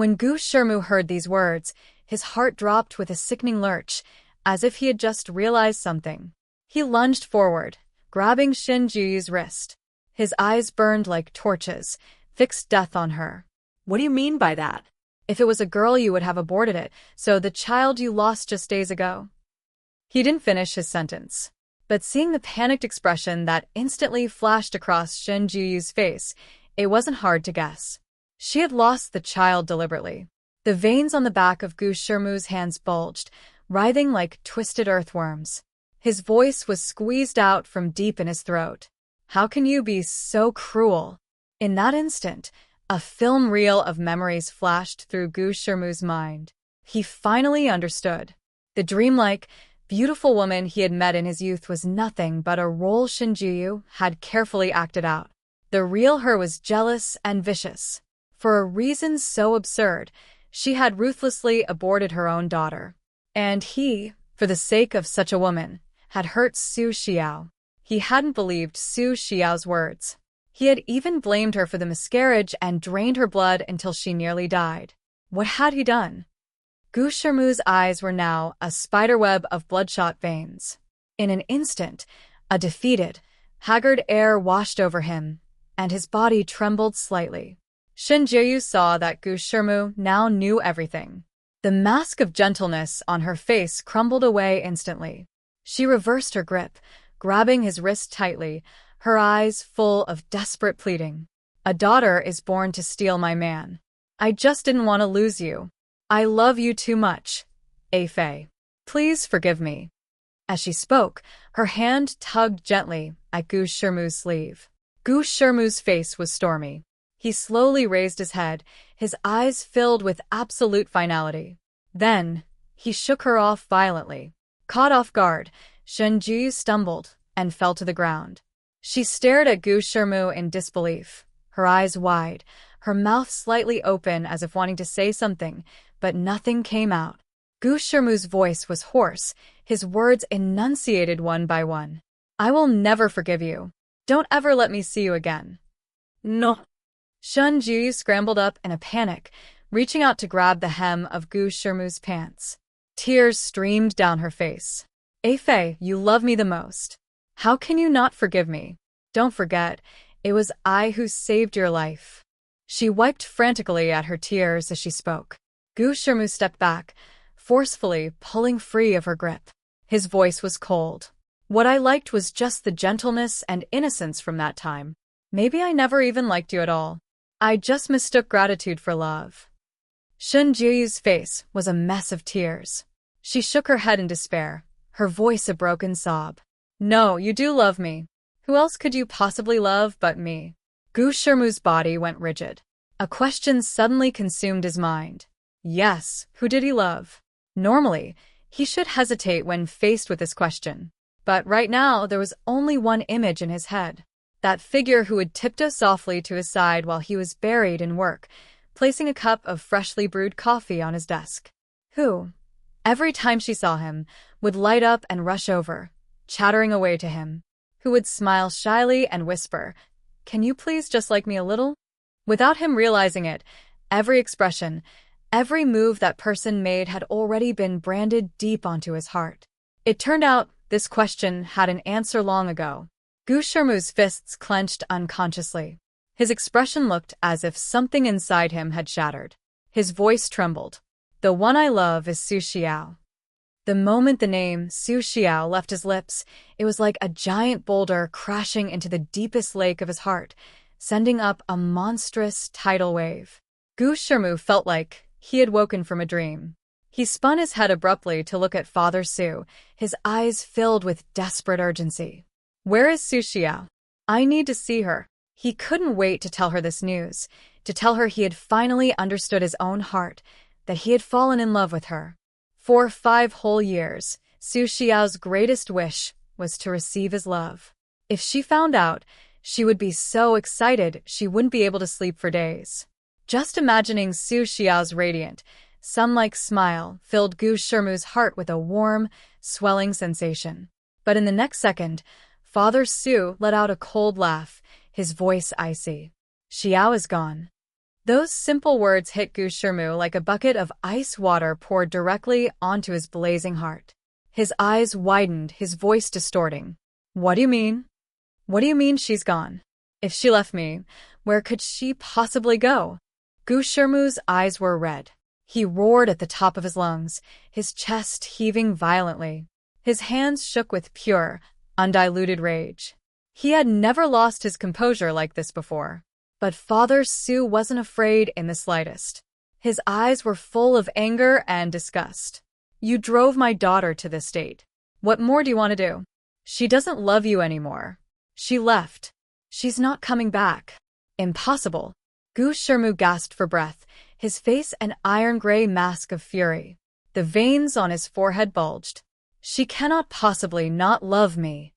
When Gu Shermu heard these words, his heart dropped with a sickening lurch, as if he had just realized something. He lunged forward, grabbing Shen Jiyu's wrist. His eyes burned like torches, fixed death on her. What do you mean by that? If it was a girl, you would have aborted it, so the child you lost just days ago. He didn't finish his sentence. But seeing the panicked expression that instantly flashed across Shen Jiyu's face, it wasn't hard to guess. She had lost the child deliberately. The veins on the back of Gu Shermu's hands bulged, writhing like twisted earthworms. His voice was squeezed out from deep in his throat. How can you be so cruel? In that instant, a film reel of memories flashed through Gu Shermu's mind. He finally understood. The dreamlike, beautiful woman he had met in his youth was nothing but a role Shen Jiyu had carefully acted out. The real her was jealous and vicious. For a reason so absurd, she had ruthlessly aborted her own daughter. And he, for the sake of such a woman, had hurt Su Xiao. He hadn't believed Su Xiao's words. He had even blamed her for the miscarriage and drained her blood until she nearly died. What had he done? Gu Shermu's eyes were now a spiderweb of bloodshot veins. In an instant, a defeated, haggard air washed over him, and his body trembled slightly. Shen Jiyu saw that Gu Shermu now knew everything. The mask of gentleness on her face crumbled away instantly. She reversed her grip, grabbing his wrist tightly, her eyes full of desperate pleading. A daughter is born to steal my man. I just didn't want to lose you. I love you too much. A Fei. Please forgive me. As she spoke, her hand tugged gently at Gu Shermu's sleeve. Gu Shermu's face was stormy. He slowly raised his head, his eyes filled with absolute finality. Then, he shook her off violently. Caught off guard, Shen Ji stumbled and fell to the ground. She stared at Gu Shermu in disbelief, her eyes wide, her mouth slightly open as if wanting to say something, but nothing came out. Gu Shermu's voice was hoarse, his words enunciated one by one. I will never forgive you. Don't ever let me see you again. No. Shen Ji scrambled up in a panic, reaching out to grab the hem of Gu Shermu's pants. Tears streamed down her face. A Fei, you love me the most. How can you not forgive me? Don't forget, it was I who saved your life. She wiped frantically at her tears as she spoke. Gu Shermu stepped back, forcefully pulling free of her grip. His voice was cold. What I liked was just the gentleness and innocence from that time. Maybe I never even liked you at all. I just mistook gratitude for love. Shen Jiyu's face was a mess of tears. She shook her head in despair, her voice a broken sob. No, you do love me. Who else could you possibly love but me? Gu Shermu's body went rigid. A question suddenly consumed his mind. Yes, who did he love? Normally, he should hesitate when faced with this question. But right now, there was only one image in his head. That figure who would tiptoe softly to his side while he was buried in work, placing a cup of freshly brewed coffee on his desk. Who, every time she saw him, would light up and rush over, chattering away to him. Who would smile shyly and whisper, "Can you please just like me a little?" Without him realizing it, every expression, every move that person made had already been branded deep onto his heart. It turned out this question had an answer long ago. Gu Shermu's fists clenched unconsciously. His expression looked as if something inside him had shattered. His voice trembled. The one I love is Su Xiao. The moment the name Su Xiao left his lips, it was like a giant boulder crashing into the deepest lake of his heart, sending up a monstrous tidal wave. Gu Shermu felt like he had woken from a dream. He spun his head abruptly to look at Father Su, his eyes filled with desperate urgency. Where is Su Xiao? I need to see her. He couldn't wait to tell her this news, to tell her he had finally understood his own heart, that he had fallen in love with her. For 5 whole years, Su Xiao's greatest wish was to receive his love. If she found out, she would be so excited she wouldn't be able to sleep for days. Just imagining Su Xiao's radiant, sun-like smile filled Gu Shermu's heart with a warm, swelling sensation. But in the next second, Father Su let out a cold laugh, his voice icy. Xiao is gone. Those simple words hit Gu Shirmu like a bucket of ice water poured directly onto his blazing heart. His eyes widened, his voice distorting. What do you mean? What do you mean she's gone? If she left me, where could she possibly go? Gu Shirmu's eyes were red. He roared at the top of his lungs, his chest heaving violently. His hands shook with pure, undiluted rage. He had never lost his composure like this before. But Father Su wasn't afraid in the slightest. His eyes were full of anger and disgust. You drove my daughter to this state. What more do you want to do? She doesn't love you anymore. She left. She's not coming back. Impossible. Gu Shirmu gasped for breath, his face an iron-gray mask of fury. The veins on his forehead bulged. She cannot possibly not love me.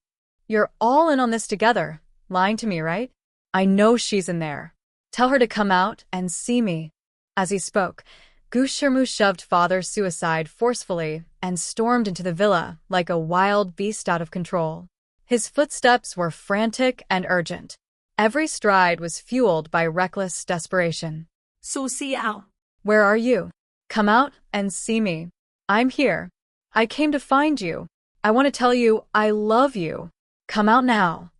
You're all in on this together, lying to me, right? I know she's in there. Tell her to come out and see me. As he spoke, Gu Shirmu shoved Father Su aside forcefully and stormed into the villa like a wild beast out of control. His footsteps were frantic and urgent. Every stride was fueled by reckless desperation. Su Xiao. Where are you? Come out and see me. I'm here. I came to find you. I want to tell you I love you. Come out now.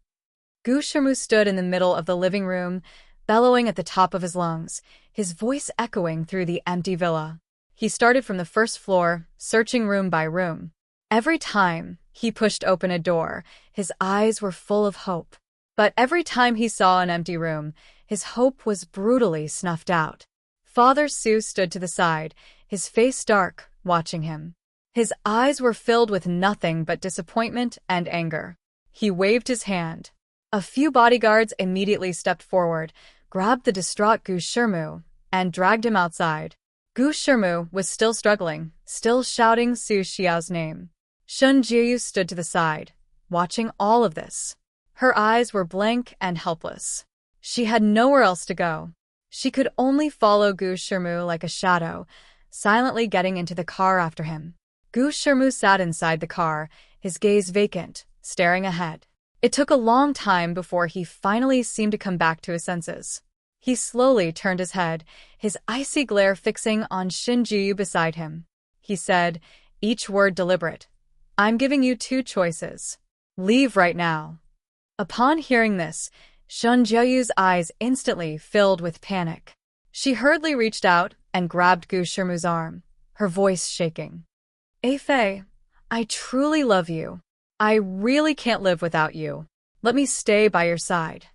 Gu Shirmu stood in the middle of the living room, bellowing at the top of his lungs, his voice echoing through the empty villa. He started from the first floor, searching room by room. Every time he pushed open a door, his eyes were full of hope. But every time he saw an empty room, his hope was brutally snuffed out. Father Su stood to the side, his face dark, watching him. His eyes were filled with nothing but disappointment and anger. He waved his hand. A few bodyguards immediately stepped forward, grabbed the distraught Gu Shirmu, and dragged him outside. Gu Shirmu was still struggling, still shouting Su Xiao's name. Shun Jiyu stood to the side, watching all of this. Her eyes were blank and helpless. She had nowhere else to go. She could only follow Gu Shirmu like a shadow, silently getting into the car after him. Gu Shirmu sat inside the car, his gaze vacant, staring ahead. It took a long time before he finally seemed to come back to his senses. He slowly turned his head, his icy glare fixing on Shin Jiyu beside him. He said, each word deliberate, I'm giving you two choices. Leave right now. Upon hearing this, Shun Jiu's eyes instantly filled with panic. She hurriedly reached out and grabbed Gu Shirmu's arm, her voice shaking. Fei, I truly love you. I really can't live without you. Let me stay by your side.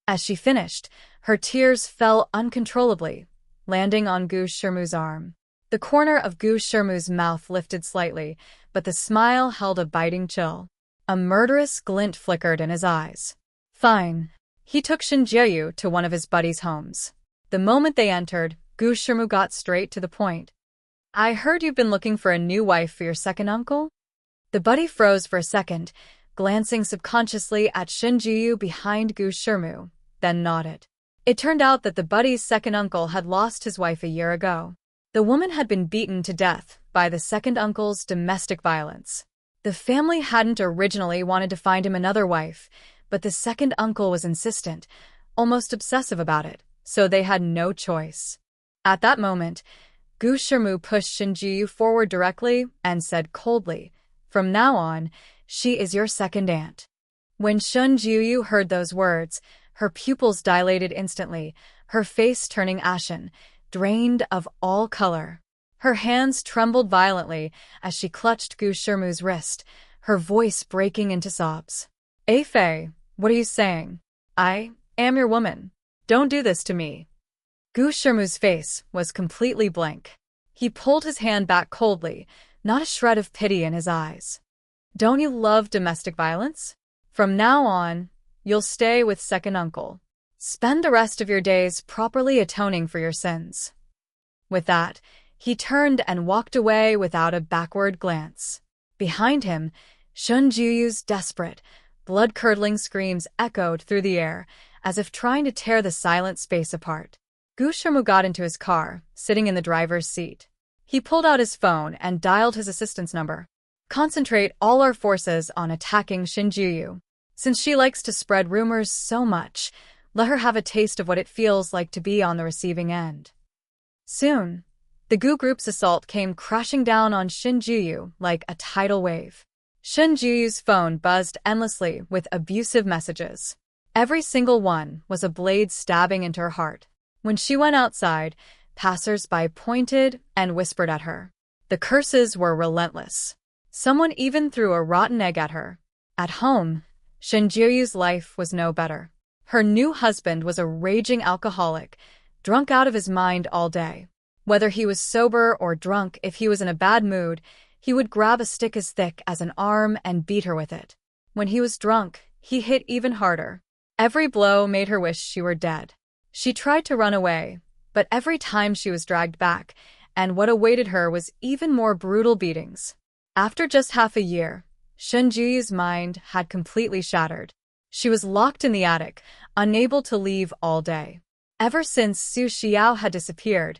As she finished, her tears fell uncontrollably, landing on Gu Shirmu's arm. The corner of Gu Shirmu's mouth lifted slightly, but the smile held a biting chill. A murderous glint flickered in his eyes. Fine. He took Shin Jiu to one of his buddies' homes. The moment they entered, Gu Shirmu got straight to the point. I heard you've been looking for a new wife for your second uncle? The buddy froze for a second, glancing subconsciously at Shin Jiu behind Gu Shirmu, then nodded. It turned out that the buddy's second uncle had lost his wife a year ago. The woman had been beaten to death by the second uncle's domestic violence. The family hadn't originally wanted to find him another wife, but the second uncle was insistent, almost obsessive about it, so they had no choice. At that moment, Gu Shirmu pushed Shin Jiu forward directly and said coldly, From now on, she is your second aunt. When Shun Jiu heard those words, her pupils dilated instantly, her face turning ashen, drained of all color. Her hands trembled violently as she clutched Gu Shirmu's wrist, her voice breaking into sobs. Fei, what are you saying? I am your woman. Don't do this to me. Gu Shirmu's face was completely blank. He pulled his hand back coldly, not a shred of pity in his eyes. Don't you love domestic violence? From now on, you'll stay with second uncle. Spend the rest of your days properly atoning for your sins. With that, he turned and walked away without a backward glance. Behind him, Shun Jiu's desperate, blood-curdling screams echoed through the air, as if trying to tear the silent space apart. Gu Shirmu got into his car, sitting in the driver's seat. He pulled out his phone and dialed his assistant's number. Concentrate all our forces on attacking Shin Jiu. Since she likes to spread rumors so much, let her have a taste of what it feels like to be on the receiving end. Soon, the Gu group's assault came crashing down on Shinjuyu like a tidal wave. Shinjuyu's phone buzzed endlessly with abusive messages. Every single one was a blade stabbing into her heart. When she went outside, passers-by pointed and whispered at her. The curses were relentless. Someone even threw a rotten egg at her. At home, Shinjuyu's life was no better. Her new husband was a raging alcoholic, drunk out of his mind all day. Whether he was sober or drunk, if he was in a bad mood, he would grab a stick as thick as an arm and beat her with it. When he was drunk, he hit even harder. Every blow made her wish she were dead. She tried to run away, but every time she was dragged back, and what awaited her was even more brutal beatings. After just half a year, Shinjuyu's mind had completely shattered. She was locked in the attic, unable to leave all day. Ever since Su Xiao had disappeared,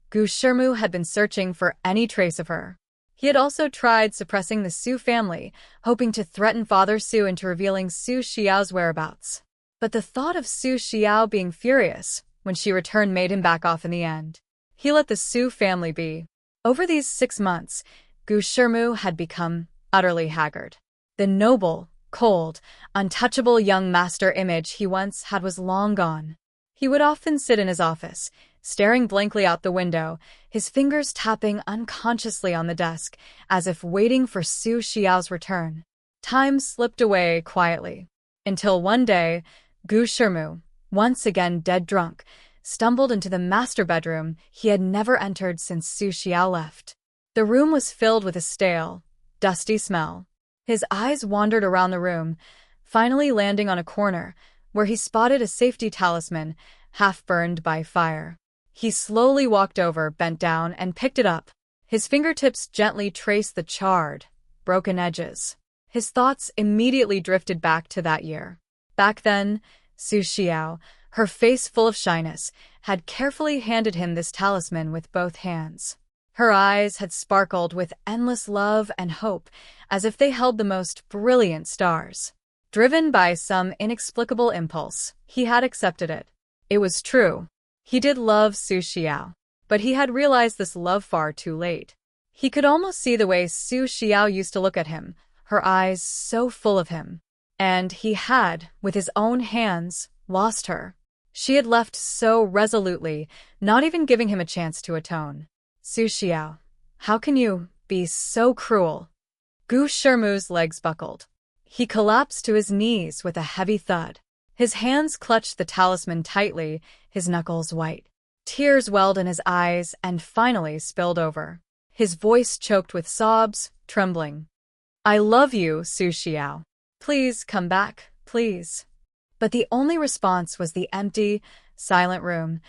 Gu Shirmu had been searching for any trace of her. He had also tried suppressing the Su family, hoping to threaten Father Su into revealing Su Xiao's whereabouts. But the thought of Su Xiao being furious when she returned made him back off in the end. He let the Su family be. Over these 6 months, Gu Shirmu had become utterly haggard. The noble, cold, untouchable young master image he once had was long gone. He would often sit in his office, staring blankly out the window, his fingers tapping unconsciously on the desk, as if waiting for Su Xiao's return. Time slipped away quietly, until one day, Gu Shirmu, once again dead drunk, stumbled into the master bedroom he had never entered since Su Xiao left. The room was filled with a stale, dusty smell. His eyes wandered around the room, finally landing on a corner, where he spotted a safety talisman, half burned by fire. He slowly walked over, bent down, and picked it up. His fingertips gently traced the charred, broken edges. His thoughts immediately drifted back to that year. Back then, Su Xiao, her face full of shyness, had carefully handed him this talisman with both hands. Her eyes had sparkled with endless love and hope, as if they held the most brilliant stars. Driven by some inexplicable impulse, he had accepted it. It was true. He did love Su Xiao, but he had realized this love far too late. He could almost see the way Su Xiao used to look at him, her eyes so full of him. And he had, with his own hands, lost her. She had left so resolutely, not even giving him a chance to atone. Su Xiao, how can you be so cruel? Gu Shirmu's legs buckled. He collapsed to his knees with a heavy thud. His hands clutched the talisman tightly, his knuckles white. Tears welled in his eyes and finally spilled over. His voice choked with sobs, trembling. I love you, Su Xiao. Please come back, please. But the only response was the empty, silent room.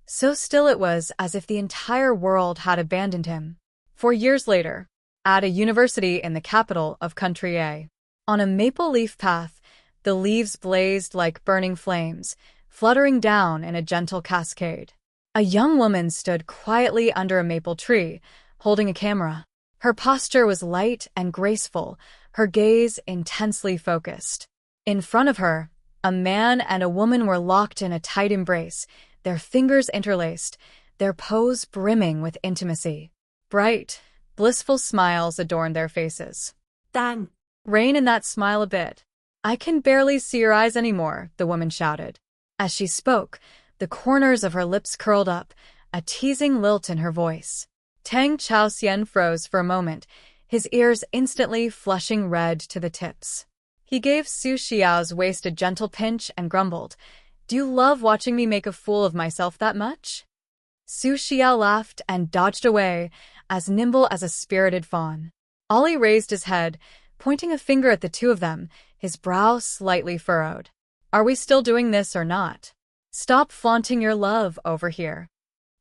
So still it was as if the entire world had abandoned him. 4 years later, at a university in the capital of Country A, on a maple leaf path, the leaves blazed like burning flames, fluttering down in a gentle cascade. A young woman stood quietly under a maple tree, holding a camera. Her posture was light and graceful, her gaze intensely focused. In front of her, a man and a woman were locked in a tight embrace, their fingers interlaced, their pose brimming with intimacy. Bright, blissful smiles adorned their faces. Dang. Rein in that smile a bit. I can barely see your eyes anymore, the woman shouted. As she spoke, the corners of her lips curled up, a teasing lilt in her voice. Tang Chaoxian froze for a moment, his ears instantly flushing red to the tips. He gave Su Xiao's waist a gentle pinch and grumbled, Do you love watching me make a fool of myself that much? Su Xiao laughed and dodged away, as nimble as a spirited fawn. Ollie raised his head, pointing a finger at the two of them, his brow slightly furrowed. Are we still doing this or not? Stop flaunting your love over here.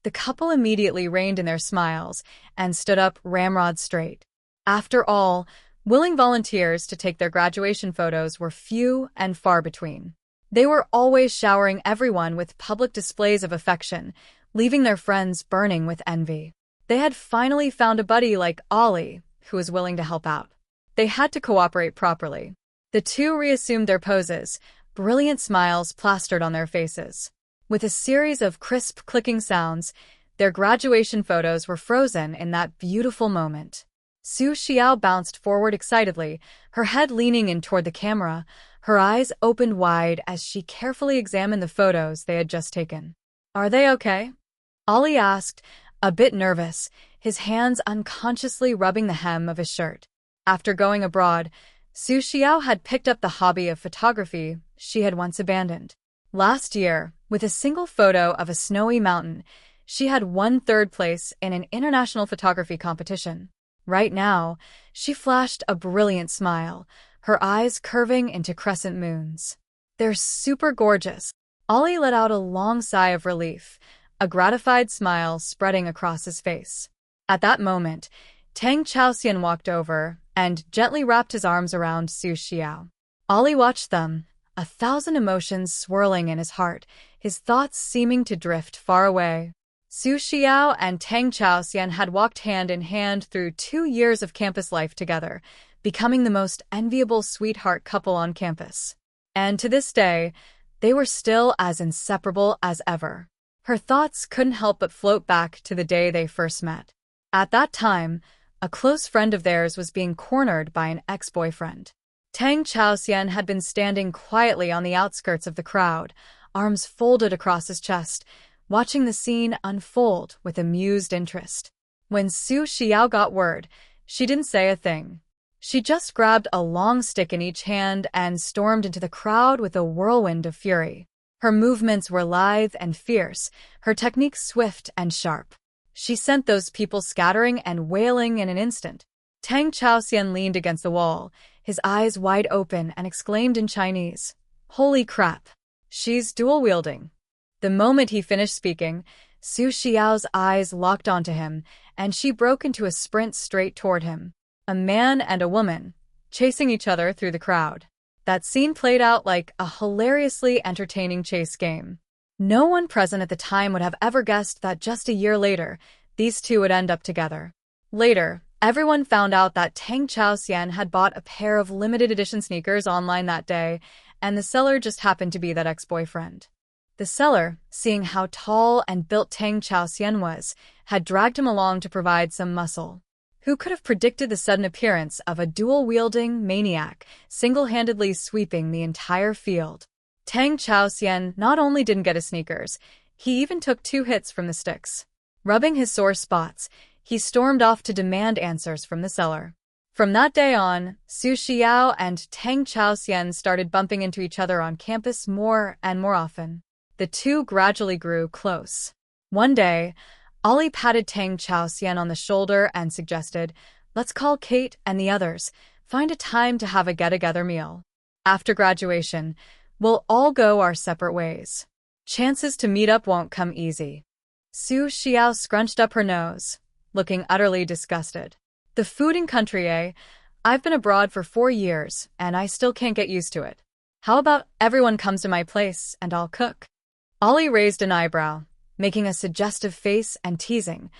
The couple immediately reined in their smiles and stood up ramrod straight. After all, willing volunteers to take their graduation photos were few and far between. They were always showering everyone with public displays of affection, leaving their friends burning with envy. They had finally found a buddy like Ollie, who was willing to help out. They had to cooperate properly. The two reassumed their poses, brilliant smiles plastered on their faces. With a series of crisp clicking sounds, their graduation photos were frozen in that beautiful moment. Su Xiao bounced forward excitedly, her head leaning in toward the camera, her eyes opened wide as she carefully examined the photos they had just taken. "Are they okay?" Ollie asked, a bit nervous, his hands unconsciously rubbing the hem of his shirt. After going abroad, Su Xiao had picked up the hobby of photography she had once abandoned. Last year, with a single photo of a snowy mountain, she had won third place in an international photography competition. Right now, she flashed a brilliant smile, her eyes curving into crescent moons. "They're super gorgeous." Ollie let out a long sigh of relief, a gratified smile spreading across his face. At that moment, Tang Chaoxian walked over and gently wrapped his arms around Su Xiao. Ollie watched them, a thousand emotions swirling in his heart, his thoughts seeming to drift far away. Su Xiao and Tang Chaoxian had walked hand in hand through 2 years of campus life together, becoming the most enviable sweetheart couple on campus. And to this day, they were still as inseparable as ever. Her thoughts couldn't help but float back to the day they first met. At that time, a close friend of theirs was being cornered by an ex-boyfriend. Tang Chaoxian had been standing quietly on the outskirts of the crowd, arms folded across his chest, watching the scene unfold with amused interest. When Su Xiao got word, she didn't say a thing. She just grabbed a long stick in each hand and stormed into the crowd with a whirlwind of fury. Her movements were lithe and fierce, her technique swift and sharp. She sent those people scattering and wailing in an instant. Tang Chaoxian leaned against the wall, his eyes wide open, and exclaimed in Chinese, "Holy crap! She's dual-wielding." The moment he finished speaking, Su Xiao's eyes locked onto him, and she broke into a sprint straight toward him. A man and a woman, chasing each other through the crowd. That scene played out like a hilariously entertaining chase game. No one present at the time would have ever guessed that just a year later, these two would end up together. Later, everyone found out that Tang Chaoxian had bought a pair of limited edition sneakers online that day, and the seller just happened to be that ex-boyfriend. The seller, seeing how tall and built Tang Chaoxian was, had dragged him along to provide some muscle. Who could have predicted the sudden appearance of a dual-wielding maniac, single-handedly sweeping the entire field? Tang Chaoxian not only didn't get his sneakers, he even took 2 hits from the sticks. Rubbing his sore spots, he stormed off to demand answers from the seller. From that day on, Su Xiao and Tang Chaoxian started bumping into each other on campus more and more often. The two gradually grew close. One day, Ollie patted Tang Chaoxian on the shoulder and suggested, "Let's call Kate and the others, find a time to have a get-together meal. After graduation, we'll all go our separate ways. Chances to meet up won't come easy." Su Xiao scrunched up her nose, looking utterly disgusted. "The food in country, eh? I've been abroad for 4 years, and I still can't get used to it. How about everyone comes to my place and I'll cook?" Ollie raised an eyebrow, making a suggestive face and teasing,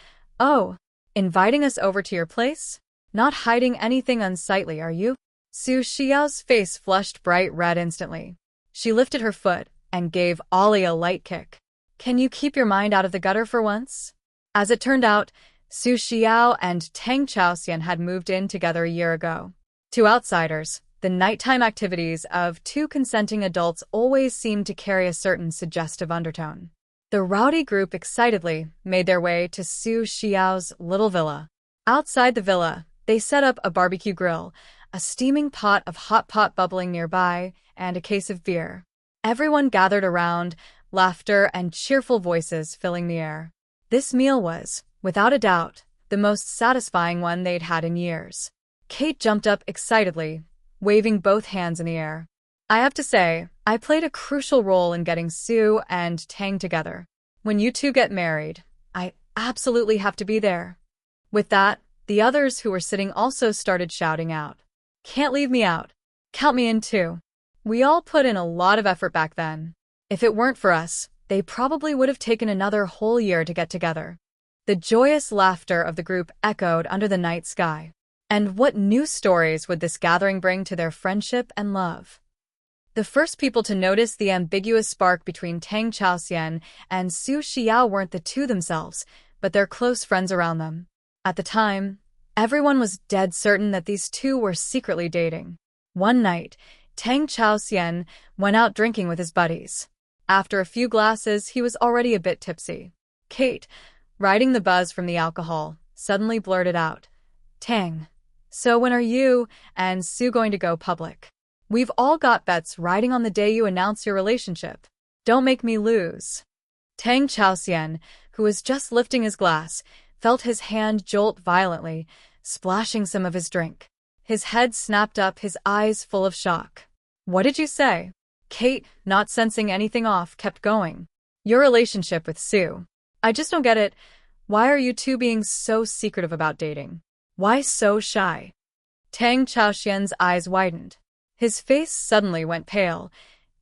"Oh, inviting us over to your place? Not hiding anything unsightly, are you?" Su Xiao's face flushed bright red instantly. She lifted her foot and gave Ollie a light kick. "Can you keep your mind out of the gutter for once?" As it turned out, Su Xiao and Tang Chaoxian had moved in together a year ago. To outsiders, the nighttime activities of 2 consenting adults always seemed to carry a certain suggestive undertone. The rowdy group excitedly made their way to Su Xiao's little villa. Outside the villa, they set up a barbecue grill, a steaming pot of hot pot bubbling nearby, and a case of beer. Everyone gathered around, laughter and cheerful voices filling the air. This meal was, without a doubt, the most satisfying one they'd had in years. Kate jumped up excitedly, waving both hands in the air. "I have to say, I played a crucial role in getting Su and Tang together. When you two get married, I absolutely have to be there." With that, the others who were sitting also started shouting out, "Can't leave me out. Count me in too." We all put in a lot of effort back then. If it weren't for us, they probably would have taken another whole year to get together. The joyous laughter of the group echoed under the night sky. And what new stories would this gathering bring to their friendship and love? The first people to notice the ambiguous spark between Tang Chaoxian and Su Xiao weren't the two themselves, but their close friends around them. At the time, everyone was dead certain that these two were secretly dating. One night, Tang Chaoxian went out drinking with his buddies. After a few glasses, he was already a bit tipsy. Kate, riding the buzz from the alcohol, suddenly blurted out, "Tang, so when are you and Sue going to go public? We've all got bets riding on the day you announce your relationship. Don't make me lose." Tang Chaoxian, who was just lifting his glass, felt his hand jolt violently, splashing some of his drink. His head snapped up, his eyes full of shock. "What did you say?" Kate, not sensing anything off, kept going. "Your relationship with Sue. I just don't get it. Why are you two being so secretive about dating? Why so shy?" Tang Chaoxian's eyes widened. His face suddenly went pale,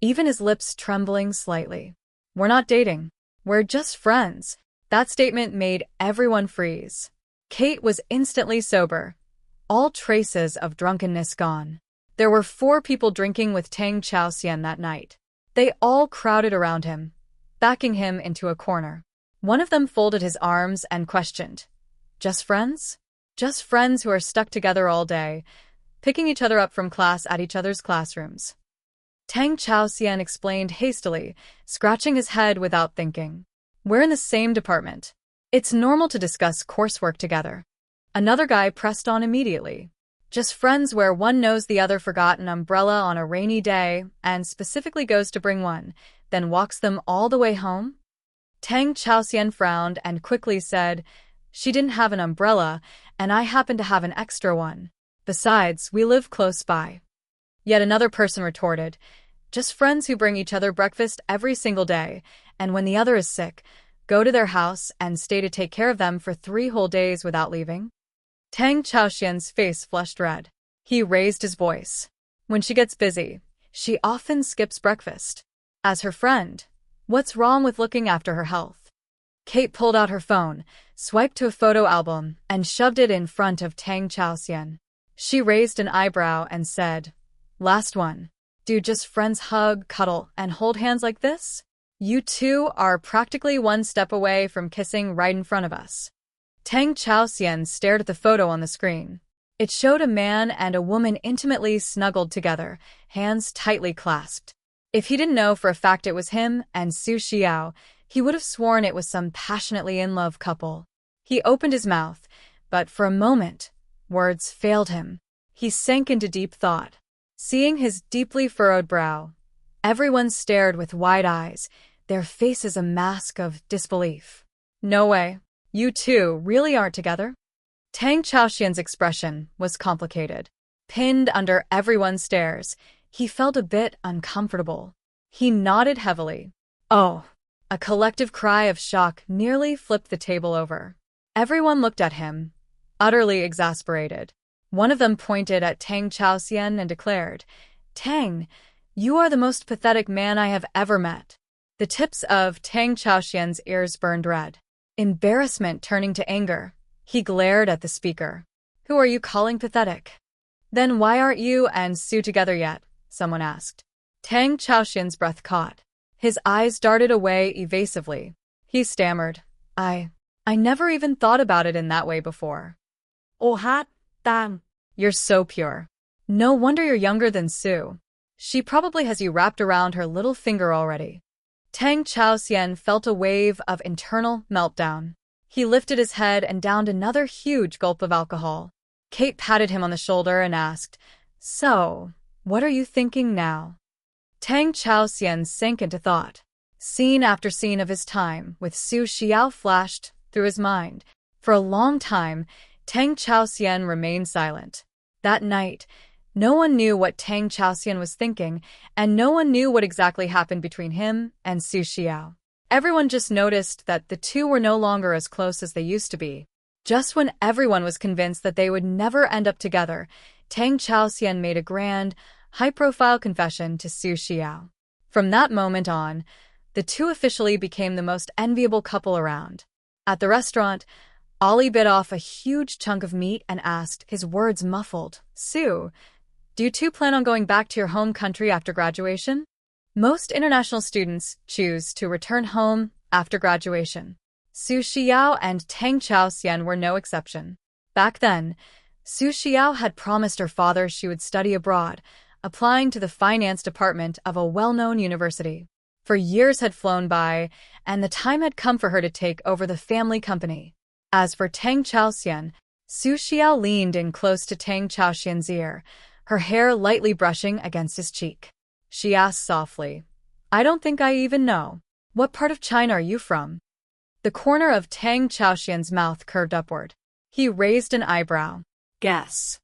even his lips trembling slightly. "We're not dating. We're just friends." That statement made everyone freeze. Kate was instantly sober, all traces of drunkenness gone. There were 4 people drinking with Tang Chaoxian that night. They all crowded around him, backing him into a corner. One of them folded his arms and questioned, "Just friends? Just friends who are stuck together all day, picking each other up from class at each other's classrooms." Tang Chaoxian explained hastily, scratching his head without thinking. "We're in the same department. It's normal to discuss coursework together." Another guy pressed on immediately. "Just friends where one knows the other forgot an umbrella on a rainy day and specifically goes to bring one, then walks them all the way home?" Tang Chaoxian frowned and quickly said, "She didn't have an umbrella, and I happen to have an extra one. Besides, we live close by." Yet another person retorted, "Just friends who bring each other breakfast every single day, and when the other is sick, go to their house and stay to take care of them for 3 whole days without leaving." Tang Chaoxian's face flushed red. He raised his voice. "When she gets busy, she often skips breakfast. As her friend, what's wrong with looking after her health?" Kate pulled out her phone, swiped to a photo album, and shoved it in front of Tang Chaoxian. She raised an eyebrow and said, "Last one. Do just friends hug, cuddle, and hold hands like this? You two are practically one step away from kissing right in front of us." Tang Chaoxian stared at the photo on the screen. It showed a man and a woman intimately snuggled together, hands tightly clasped. If he didn't know for a fact it was him and Su Xiao, he would have sworn it was some passionately in love couple. He opened his mouth, but for a moment, words failed him. He sank into deep thought. Seeing his deeply furrowed brow, everyone stared with wide eyes, their faces a mask of disbelief. "No way. You two really aren't together?" Tang Chaoxian's expression was complicated. Pinned under everyone's stares, he felt a bit uncomfortable. He nodded heavily. "Oh!" A collective cry of shock nearly flipped the table over. Everyone looked at him, utterly exasperated. One of them pointed at Tang Chaoxian and declared, "Tang, you are the most pathetic man I have ever met." The tips of Tang Chaoxian's ears burned red. Embarrassment turning to anger, he glared at the speaker. "Who are you calling pathetic?" "Then why aren't you and Sue together yet?" someone asked. Tang Chaoxian's breath caught. His eyes darted away evasively. He stammered, I never even thought about it in that way before." "Oh hot, Tang. "You're so pure. No wonder you're younger than Sue. She probably has you wrapped around her little finger already." Tang Chaoxian felt a wave of internal meltdown. He lifted his head and downed another huge gulp of alcohol. Kate patted him on the shoulder and asked, "So, what are you thinking now?" Tang Chaoxian sank into thought. Scene after scene of his time with Su Xiao flashed through his mind. For a long time, Tang Chaoxian remained silent. That night, no one knew what Tang Chaoxian was thinking, and no one knew what exactly happened between him and Su Xiao. Everyone just noticed that the two were no longer as close as they used to be. Just when everyone was convinced that they would never end up together, Tang Chaoxian made a grand, high-profile confession to Su Xiao. From that moment on, the two officially became the most enviable couple around. At the restaurant, Ollie bit off a huge chunk of meat and asked, his words muffled, "Sue, Do you two plan on going back to your home country after graduation? Most international students choose to return home after graduation. Su Xiao and Tang Chaoxian were no exception. Back then, Su Xiao had promised her father she would study abroad, applying to the finance department of a well-known university. For years had flown by, and the time had come for her to take over the family company. As for Tang Chaoxian, Su Xiao leaned in close to Tang Chaoxian's ear, her hair lightly brushing against his cheek. She asked softly, "I don't think I even know. What part of China are you from?" The corner of Tang Chaoxian's mouth curved upward. He raised an eyebrow. Guess.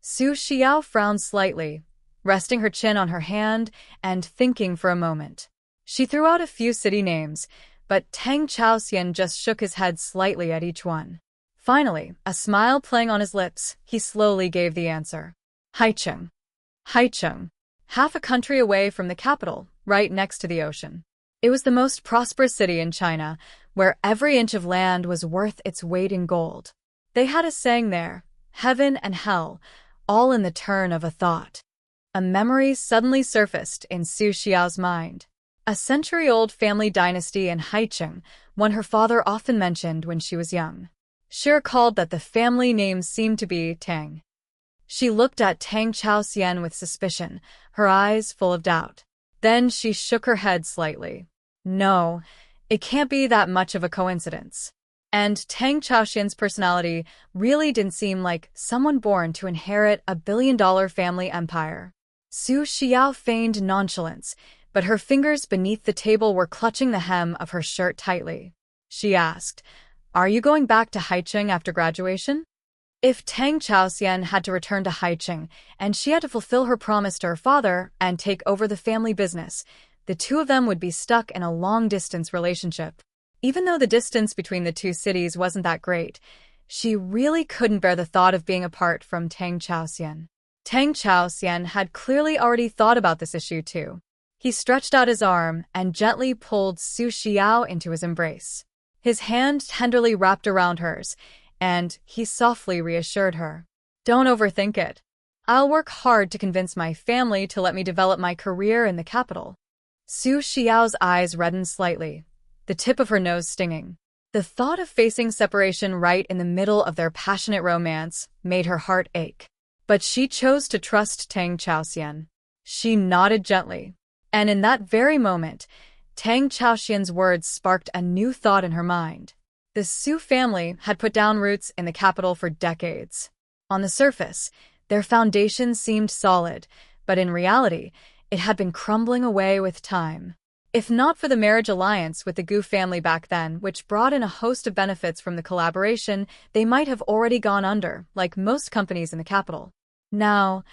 Su Xiao frowned slightly, resting her chin on her hand and thinking for a moment. She threw out a few city names, but Tang Chaoxian just shook his head slightly at each one. Finally, a smile playing on his lips, he slowly gave the answer. Haicheng. Haicheng. Half a country away from the capital, right next to the ocean. It was the most prosperous city in China, where every inch of land was worth its weight in gold. They had a saying there, heaven and hell, all in the turn of a thought. A memory suddenly surfaced in Su Xiao's mind. A century-old family dynasty in Haicheng, one her father often mentioned when she was young. She recalled that the family name seemed to be Tang. She looked at Tang Chaoxian with suspicion, her eyes full of doubt. Then she shook her head slightly. No, it can't be that much of a coincidence. And Tang Chaoxian's personality really didn't seem like someone born to inherit a billion-dollar family empire. Su Xiao feigned nonchalance, but her fingers beneath the table were clutching the hem of her shirt tightly. She asked, "Are you going back to Haicheng after graduation?" If Tang Chaoxian had to return to Haicheng, and she had to fulfill her promise to her father and take over the family business, the two of them would be stuck in a long-distance relationship. Even though the distance between the two cities wasn't that great, she really couldn't bear the thought of being apart from Tang Chaoxian. Tang Chaoxian had clearly already thought about this issue too. He stretched out his arm and gently pulled Su Xiao into his embrace. His hand tenderly wrapped around hers, and he softly reassured her. "Don't overthink it. I'll work hard to convince my family to let me develop my career in the capital." Su Xiao's eyes reddened slightly, the tip of her nose stinging. The thought of facing separation right in the middle of their passionate romance made her heart ache. But she chose to trust Tang Chaoxian. She nodded gently. And in that very moment, Tang Chaoxian's words sparked a new thought in her mind. The Su family had put down roots in the capital for decades. On the surface, their foundation seemed solid, but in reality, it had been crumbling away with time. If not for the marriage alliance with the Gu family back then, which brought in a host of benefits from the collaboration, they might have already gone under, like most companies in the capital. Now,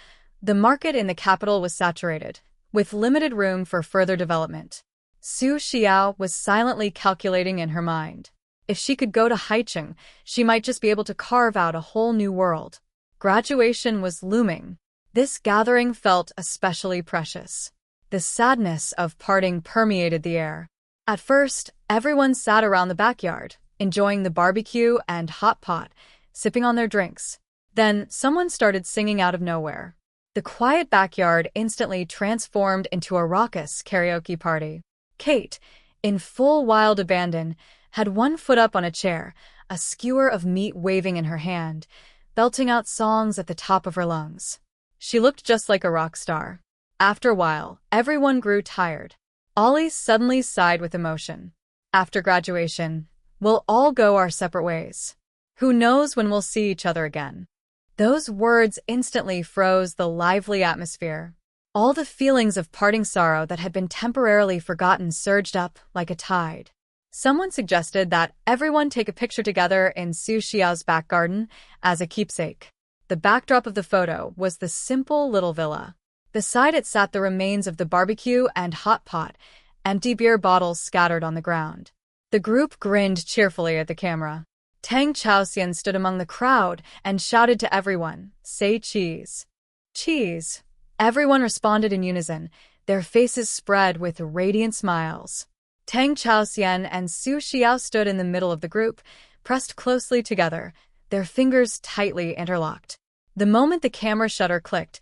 the market in the capital was saturated, with limited room for further development. Su Xiao was silently calculating in her mind. If she could go to Haicheng, she might just be able to carve out a whole new world. Graduation was looming. This gathering felt especially precious. The sadness of parting permeated the air. At first, everyone sat around the backyard, enjoying the barbecue and hot pot, sipping on their drinks. Then, someone started singing out of nowhere. The quiet backyard instantly transformed into a raucous karaoke party. Kate, in full wild abandon, had one foot up on a chair, a skewer of meat waving in her hand, belting out songs at the top of her lungs. She looked just like a rock star. After a while, everyone grew tired. Ollie suddenly sighed with emotion. After graduation, we'll all go our separate ways. Who knows when we'll see each other again? Those words instantly froze the lively atmosphere. All the feelings of parting sorrow that had been temporarily forgotten surged up like a tide. Someone suggested that everyone take a picture together in Su Xiao's back garden as a keepsake. The backdrop of the photo was the simple little villa. Beside it sat the remains of the barbecue and hot pot, empty beer bottles scattered on the ground. The group grinned cheerfully at the camera. Tang Chaoxian stood among the crowd and shouted to everyone, "Say cheese." Cheese. Everyone responded in unison, their faces spread with radiant smiles. Tang Chaoxian and Su Xiao stood in the middle of the group, pressed closely together, their fingers tightly interlocked. The moment the camera shutter clicked,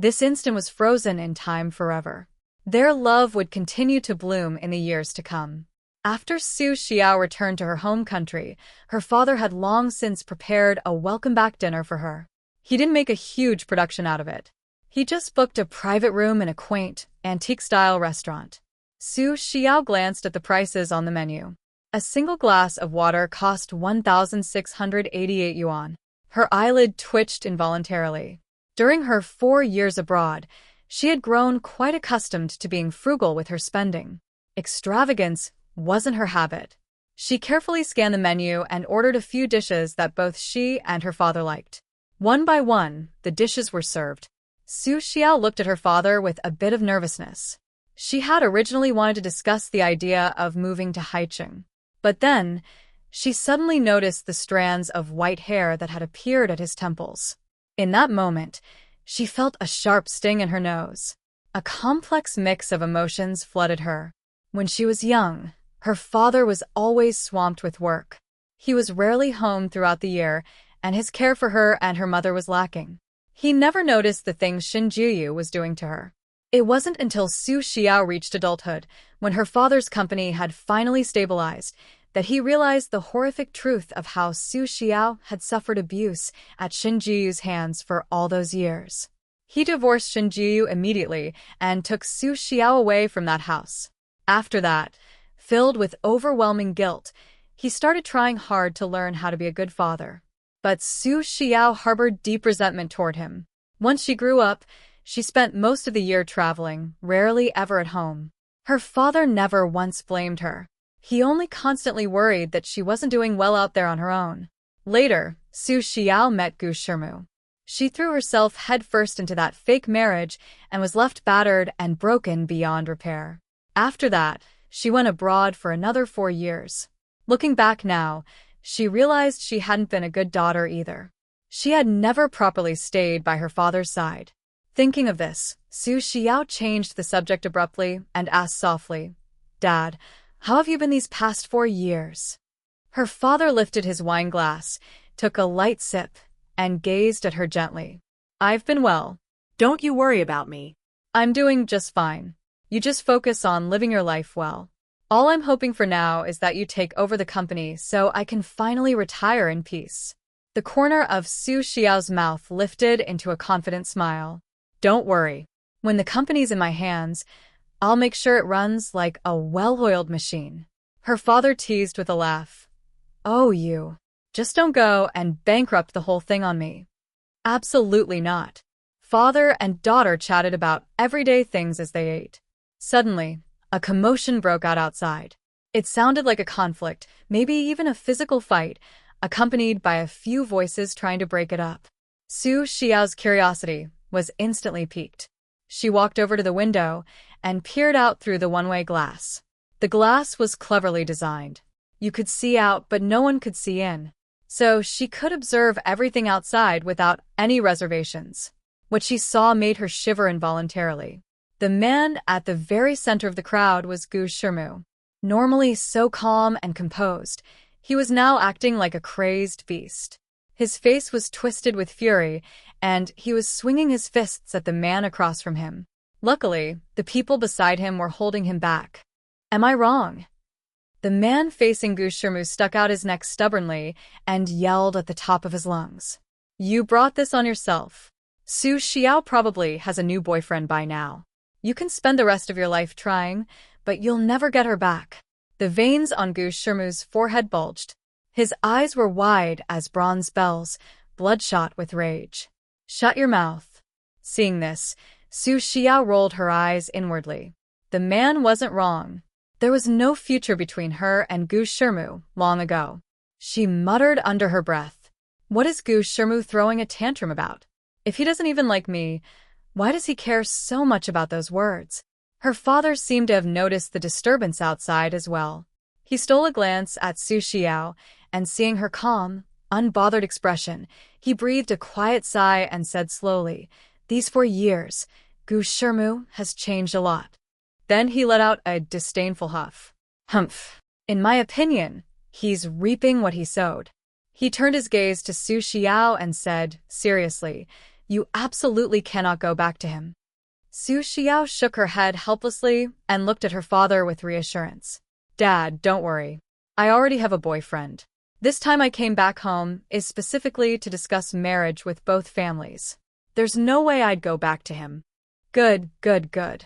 This instant was frozen in time forever. Their love would continue to bloom in the years to come. After Su Xiao returned to her home country, her father had long since prepared a welcome-back dinner for her. He didn't make a huge production out of it. He just booked a private room in a quaint, antique-style restaurant. Su Xiao glanced at the prices on the menu. A single glass of water cost 1,688 yuan. Her eyelid twitched involuntarily. During her 4 years abroad, she had grown quite accustomed to being frugal with her spending. Extravagance wasn't her habit. She carefully scanned the menu and ordered a few dishes that both she and her father liked. One by one, the dishes were served. Su Xiao looked at her father with a bit of nervousness. She had originally wanted to discuss the idea of moving to Haicheng. But then, she suddenly noticed the strands of white hair that had appeared at his temples. In that moment, she felt a sharp sting in her nose. A complex mix of emotions flooded her. When she was young, her father was always swamped with work. He was rarely home throughout the year, and his care for her and her mother was lacking. He never noticed the things Shin Jiyu was doing to her. It wasn't until Su Xiao reached adulthood, when her father's company had finally stabilized, that he realized the horrific truth of how Su Xiao had suffered abuse at Shin Jiyu's hands for all those years. He divorced Shin Jiyu immediately and took Su Xiao away from that house. After that, filled with overwhelming guilt, he started trying hard to learn how to be a good father. But Su Xiao harbored deep resentment toward him. Once she grew up, she spent most of the year traveling, rarely ever at home. Her father never once blamed her. He only constantly worried that she wasn't doing well out there on her own. Later, Su Xiao met Gu Shimu. She threw herself headfirst into that fake marriage and was left battered and broken beyond repair. After that, she went abroad for another 4 years. Looking back now, she realized she hadn't been a good daughter either. She had never properly stayed by her father's side. Thinking of this, Su Xiao changed the subject abruptly and asked softly, "Dad, how have you been these past 4 years?" Her father lifted his wine glass, took a light sip, and gazed at her gently. "I've been well. Don't you worry about me. I'm doing just fine. You just focus on living your life well. All I'm hoping for now is that you take over the company so I can finally retire in peace." The corner of Su Xiao's mouth lifted into a confident smile. "Don't worry. When the company's in my hands, I'll make sure it runs like a well-oiled machine." Her father teased with a laugh. "Oh, you. Just don't go and bankrupt the whole thing on me." "Absolutely not." Father and daughter chatted about everyday things as they ate. Suddenly, a commotion broke out outside. It sounded like a conflict, maybe even a physical fight, accompanied by a few voices trying to break it up. Su Xiao's curiosity was instantly piqued. She walked over to the window and peered out through the one-way glass. The glass was cleverly designed. You could see out, but no one could see in. So she could observe everything outside without any reservations. What she saw made her shiver involuntarily. The man at the very center of the crowd was Gu Shimu. Normally so calm and composed, he was now acting like a crazed beast. His face was twisted with fury, and he was swinging his fists at the man across from him. Luckily, the people beside him were holding him back. "Am I wrong?" The man facing Gu Shimu stuck out his neck stubbornly and yelled at the top of his lungs. "You brought this on yourself. Su Xiao probably has a new boyfriend by now. You can spend the rest of your life trying, but you'll never get her back." The veins on Gu Shimu's forehead bulged. His eyes were wide as bronze bells, bloodshot with rage. "Shut your mouth." Seeing this, Su Xiao rolled her eyes inwardly. The man wasn't wrong. There was no future between her and Gu Shimu long ago. She muttered under her breath. "What is Gu Shimu throwing a tantrum about? If he doesn't even like me, why does he care so much about those words?" Her father seemed to have noticed the disturbance outside as well. He stole a glance at Su Xiao, and seeing her calm, unbothered expression, he breathed a quiet sigh and said slowly, "These 4 years, Gu Shimu has changed a lot." Then he let out a disdainful huff. "Humph. In my opinion, he's reaping what he sowed." He turned his gaze to Su Xiao and said, seriously, You absolutely cannot go back to him. Su Xiao shook her head helplessly and looked at her father with reassurance. Dad, don't worry. I already have a boyfriend. This time I came back home is specifically to discuss marriage with both families. There's no way I'd go back to him. Good, good, good.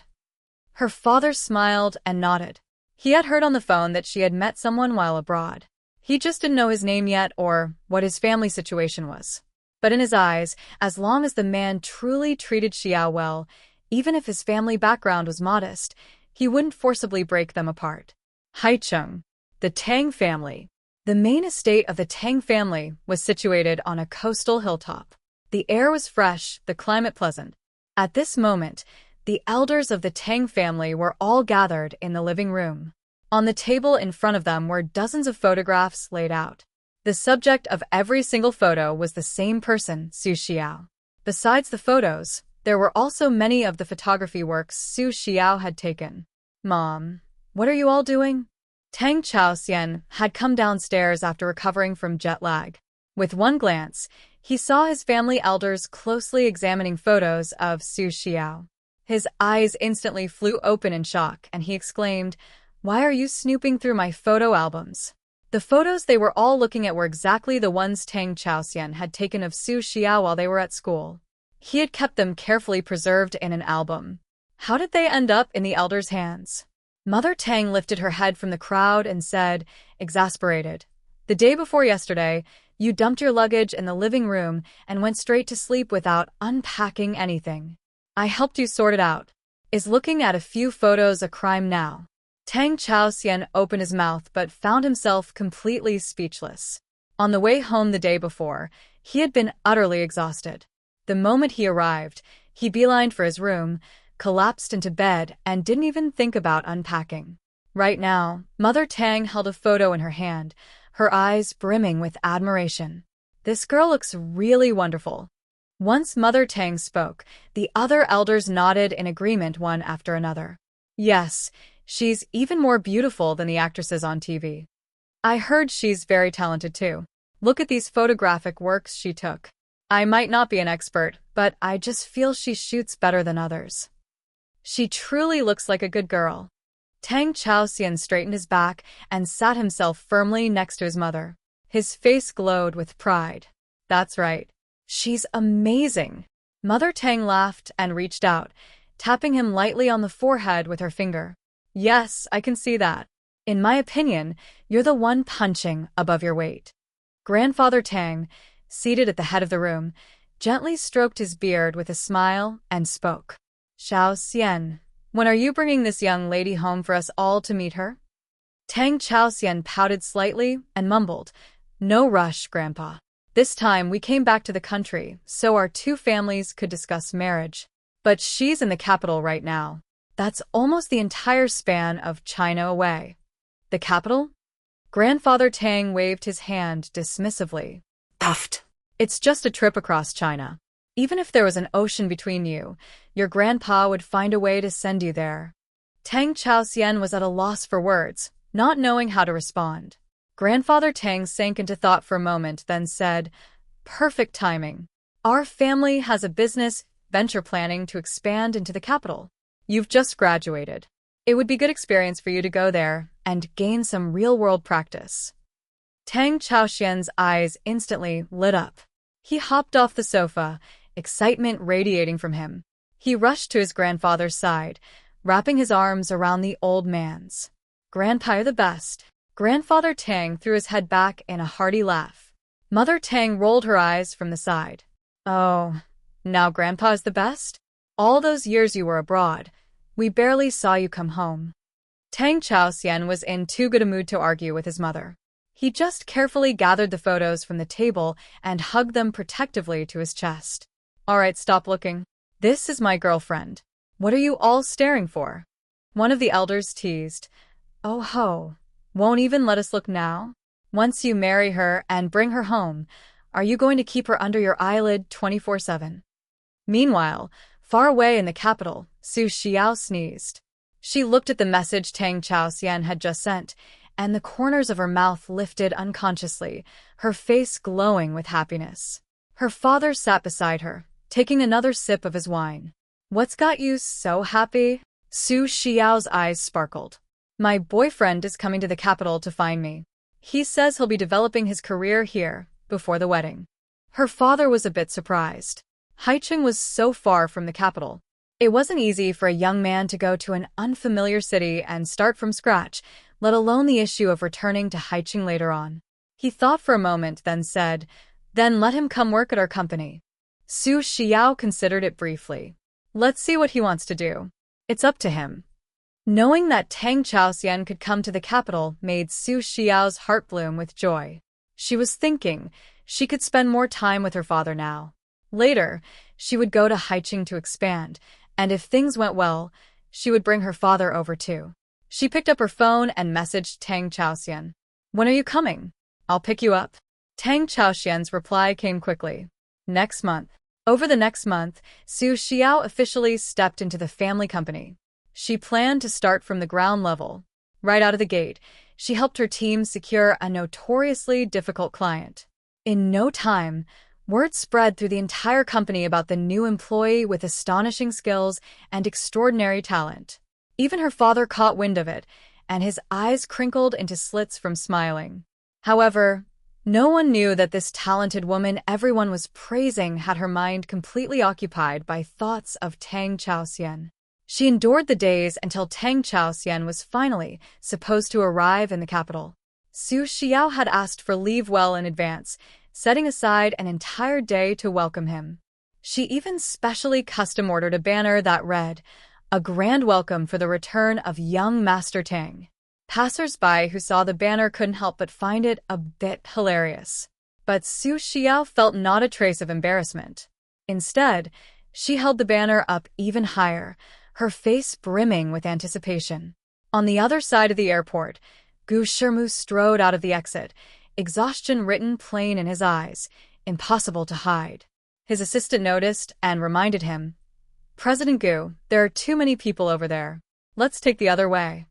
Her father smiled and nodded. He had heard on the phone that she had met someone while abroad. He just didn't know his name yet or what his family situation was. But in his eyes, as long as the man truly treated Xiao well, even if his family background was modest, he wouldn't forcibly break them apart. Haicheng, the Tang family. The main estate of the Tang family was situated on a coastal hilltop. The air was fresh, the climate pleasant. At this moment, the elders of the Tang family were all gathered in the living room. On the table in front of them were dozens of photographs laid out. The subject of every single photo was the same person, Su Xiao. Besides the photos, there were also many of the photography works Su Xiao had taken. Mom, what are you all doing? Tang Chaoxian had come downstairs after recovering from jet lag. With one glance, he saw his family elders closely examining photos of Su Xiao. His eyes instantly flew open in shock, and he exclaimed, "Why are you snooping through my photo albums?" The photos they were all looking at were exactly the ones Tang Chaoxian had taken of Su Xiao while they were at school. He had kept them carefully preserved in an album. How did they end up in the elders' hands? Mother Tang lifted her head from the crowd and said, exasperated, "The day before yesterday, you dumped your luggage in the living room and went straight to sleep without unpacking anything. I helped you sort it out. Is looking at a few photos a crime now?" Tang Chaoxian opened his mouth but found himself completely speechless. On the way home the day before, he had been utterly exhausted. The moment he arrived, he beelined for his room, collapsed into bed, and didn't even think about unpacking. Right now, Mother Tang held a photo in her hand, her eyes brimming with admiration. "This girl looks really wonderful." Once Mother Tang spoke, the other elders nodded in agreement one after another. "Yes, she's even more beautiful than the actresses on TV. I heard she's very talented too. Look at these photographic works she took. I might not be an expert, but I just feel she shoots better than others. She truly looks like a good girl." Tang Chaoxian straightened his back and sat himself firmly next to his mother. His face glowed with pride. "That's right. She's amazing." Mother Tang laughed and reached out, tapping him lightly on the forehead with her finger. "Yes, I can see that. In my opinion, you're the one punching above your weight." Grandfather Tang, seated at the head of the room, gently stroked his beard with a smile and spoke. "Xiao Xian, when are you bringing this young lady home for us all to meet her?" Tang Chaoxian pouted slightly and mumbled, "No rush, Grandpa. This time we came back to the country so our two families could discuss marriage. But she's in the capital right now. That's almost the entire span of China away." "The capital?" Grandfather Tang waved his hand dismissively. Puffed. "It's just a trip across China. Even if there was an ocean between you, your grandpa would find a way to send you there." Tang Chaoxian was at a loss for words, not knowing how to respond. Grandfather Tang sank into thought for a moment, then said, "Perfect timing. Our family has a business venture planning to expand into the capital. You've just graduated. It would be good experience for you to go there and gain some real-world practice." Tang Chaoxian's eyes instantly lit up. He hopped off the sofa, excitement radiating from him. He rushed to his grandfather's side, wrapping his arms around the old man's. "Grandpa, you're the best." Grandfather Tang threw his head back in a hearty laugh. Mother Tang rolled her eyes from the side. "Oh, now Grandpa is the best? All those years you were abroad, we barely saw you come home." Tang Chaoxian was in too good a mood to argue with his mother. He just carefully gathered the photos from the table and hugged them protectively to his chest. "All right, stop looking. This is my girlfriend. What are you all staring for?" One of the elders teased. "Oh ho, won't even let us look now? Once you marry her and bring her home, are you going to keep her under your eyelid 24/7? Meanwhile, far away in the capital, Su Xiao sneezed. She looked at the message Tang Chaoxian had just sent, and the corners of her mouth lifted unconsciously, her face glowing with happiness. Her father sat beside her, taking another sip of his wine. What's got you so happy? Su Xiao's eyes sparkled. My boyfriend is coming to the capital to find me. He says he'll be developing his career here before the wedding. Her father was a bit surprised. Haicheng was so far from the capital. It wasn't easy for a young man to go to an unfamiliar city and start from scratch, let alone the issue of returning to Haicheng later on. He thought for a moment, then said, "Then let him come work at our company." Su Xiao considered it briefly. Let's see what he wants to do. It's up to him. Knowing that Tang Chaoxian could come to the capital made Su Xiao's heart bloom with joy. She was thinking she could spend more time with her father now. Later, she would go to Haicheng to expand, and if things went well, she would bring her father over too. She picked up her phone and messaged Tang Chaoxian. "When are you coming? I'll pick you up." Tang Chaoxian's reply came quickly. "Next month." Over the next month, Su Xiao officially stepped into the family company. She planned to start from the ground level. Right out of the gate, she helped her team secure a notoriously difficult client. In no time, word spread through the entire company about the new employee with astonishing skills and extraordinary talent. Even her father caught wind of it, and his eyes crinkled into slits from smiling. However, no one knew that this talented woman everyone was praising had her mind completely occupied by thoughts of Tang Chaoxian. She endured the days until Tang Chaoxian was finally supposed to arrive in the capital. Su Xiao had asked for leave well in advance, setting aside an entire day to welcome him. She even specially custom-ordered a banner that read, "A grand welcome for the return of young Master Tang." Passers-by who saw the banner couldn't help but find it a bit hilarious. But Su Xiao felt not a trace of embarrassment. Instead, she held the banner up even higher, her face brimming with anticipation. On the other side of the airport, Gu Shirmu strode out of the exit, exhaustion written plain in his eyes, impossible to hide. His assistant noticed and reminded him, "President Gu, there are too many people over there. Let's take the other way."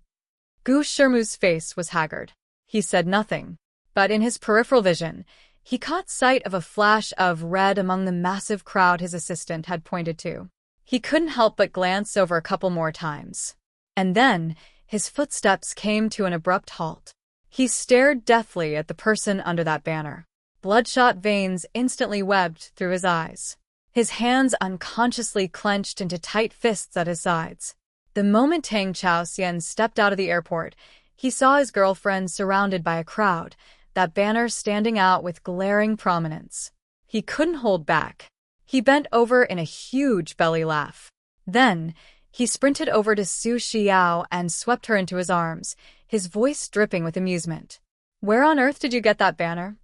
Gu Shirmu's face was haggard. He said nothing, but in his peripheral vision, he caught sight of a flash of red among the massive crowd his assistant had pointed to. He couldn't help but glance over a couple more times. And then, his footsteps came to an abrupt halt. He stared deathly at the person under that banner. Bloodshot veins instantly webbed through his eyes. His hands unconsciously clenched into tight fists at his sides. The moment Tang Chaoxian stepped out of the airport, he saw his girlfriend surrounded by a crowd, that banner standing out with glaring prominence. He couldn't hold back. He bent over in a huge belly laugh. Then, he sprinted over to Su Xiao and swept her into his arms, his voice dripping with amusement. "Where on earth did you get that banner?"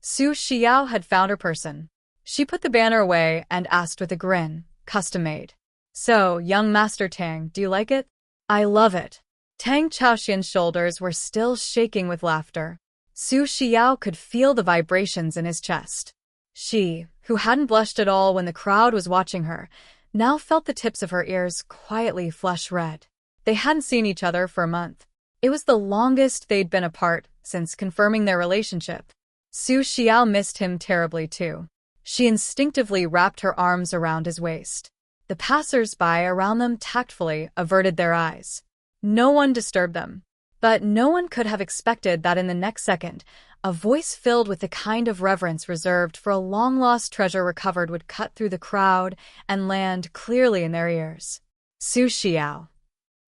Su Xiao had found her person. She put the banner away and asked with a grin, "Custom-made. So, young Master Tang, do you like it?" "I love it." Tang Chaoxian's shoulders were still shaking with laughter. Su Xiao could feel the vibrations in his chest. She, who hadn't blushed at all when the crowd was watching her, now felt the tips of her ears quietly flush red. They hadn't seen each other for a month. It was the longest they'd been apart since confirming their relationship. Su Xiao missed him terribly too. She instinctively wrapped her arms around his waist. The passers-by around them tactfully averted their eyes. No one disturbed them. But no one could have expected that in the next second, a voice filled with the kind of reverence reserved for a long-lost treasure recovered would cut through the crowd and land clearly in their ears. Su Xiao.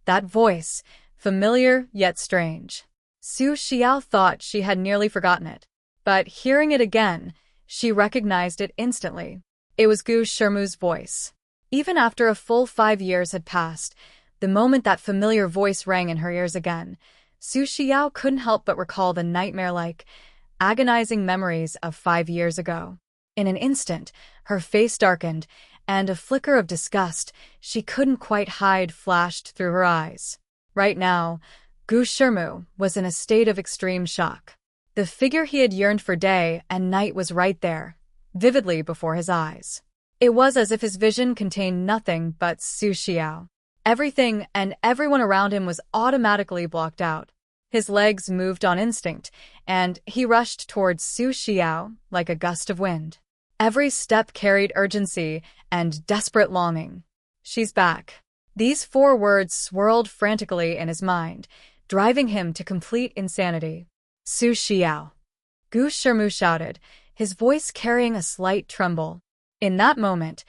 That voice, familiar yet strange. Su Xiao thought she had nearly forgotten it. But hearing it again, she recognized it instantly. It was Gu Shirmu's voice. Even after a full 5 years had passed, the moment that familiar voice rang in her ears again, Su Xiao couldn't help but recall the nightmare-like, agonizing memories of 5 years ago. In an instant, her face darkened, and a flicker of disgust she couldn't quite hide flashed through her eyes. Right now, Gu Shirmu was in a state of extreme shock. The figure he had yearned for day and night was right there, vividly before his eyes. It was as if his vision contained nothing but Su Xiao. Everything and everyone around him was automatically blocked out. His legs moved on instinct, and he rushed towards Su Xiao like a gust of wind. Every step carried urgency and desperate longing. She's back. These 4 words swirled frantically in his mind, driving him to complete insanity. Su Xiao. Gu Shimu shouted, his voice carrying a slight tremble. In that moment,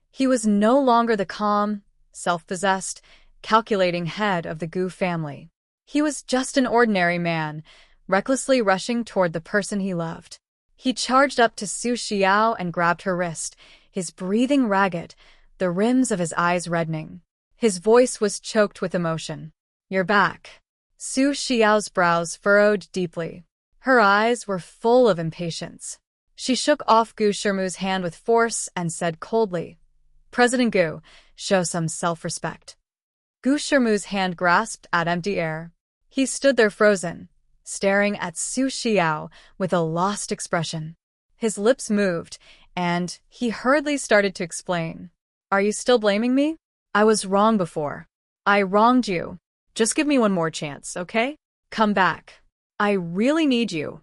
he was no longer the calm, self-possessed, calculating head of the Gu family. He was just an ordinary man, recklessly rushing toward the person he loved. He charged up to Su Xiao and grabbed her wrist, his breathing ragged, the rims of his eyes reddening. His voice was choked with emotion. You're back. Su Xiao's brows furrowed deeply. Her eyes were full of impatience. She shook off Gu Shimu's hand with force and said coldly, President Gu, show some self-respect. Gu Shimu's hand grasped at empty air. He stood there frozen, staring at Su Xiao with a lost expression. His lips moved, and he hurriedly started to explain. Are you still blaming me? I was wrong before. I wronged you. Just give me one more chance, okay? Come back. I really need you.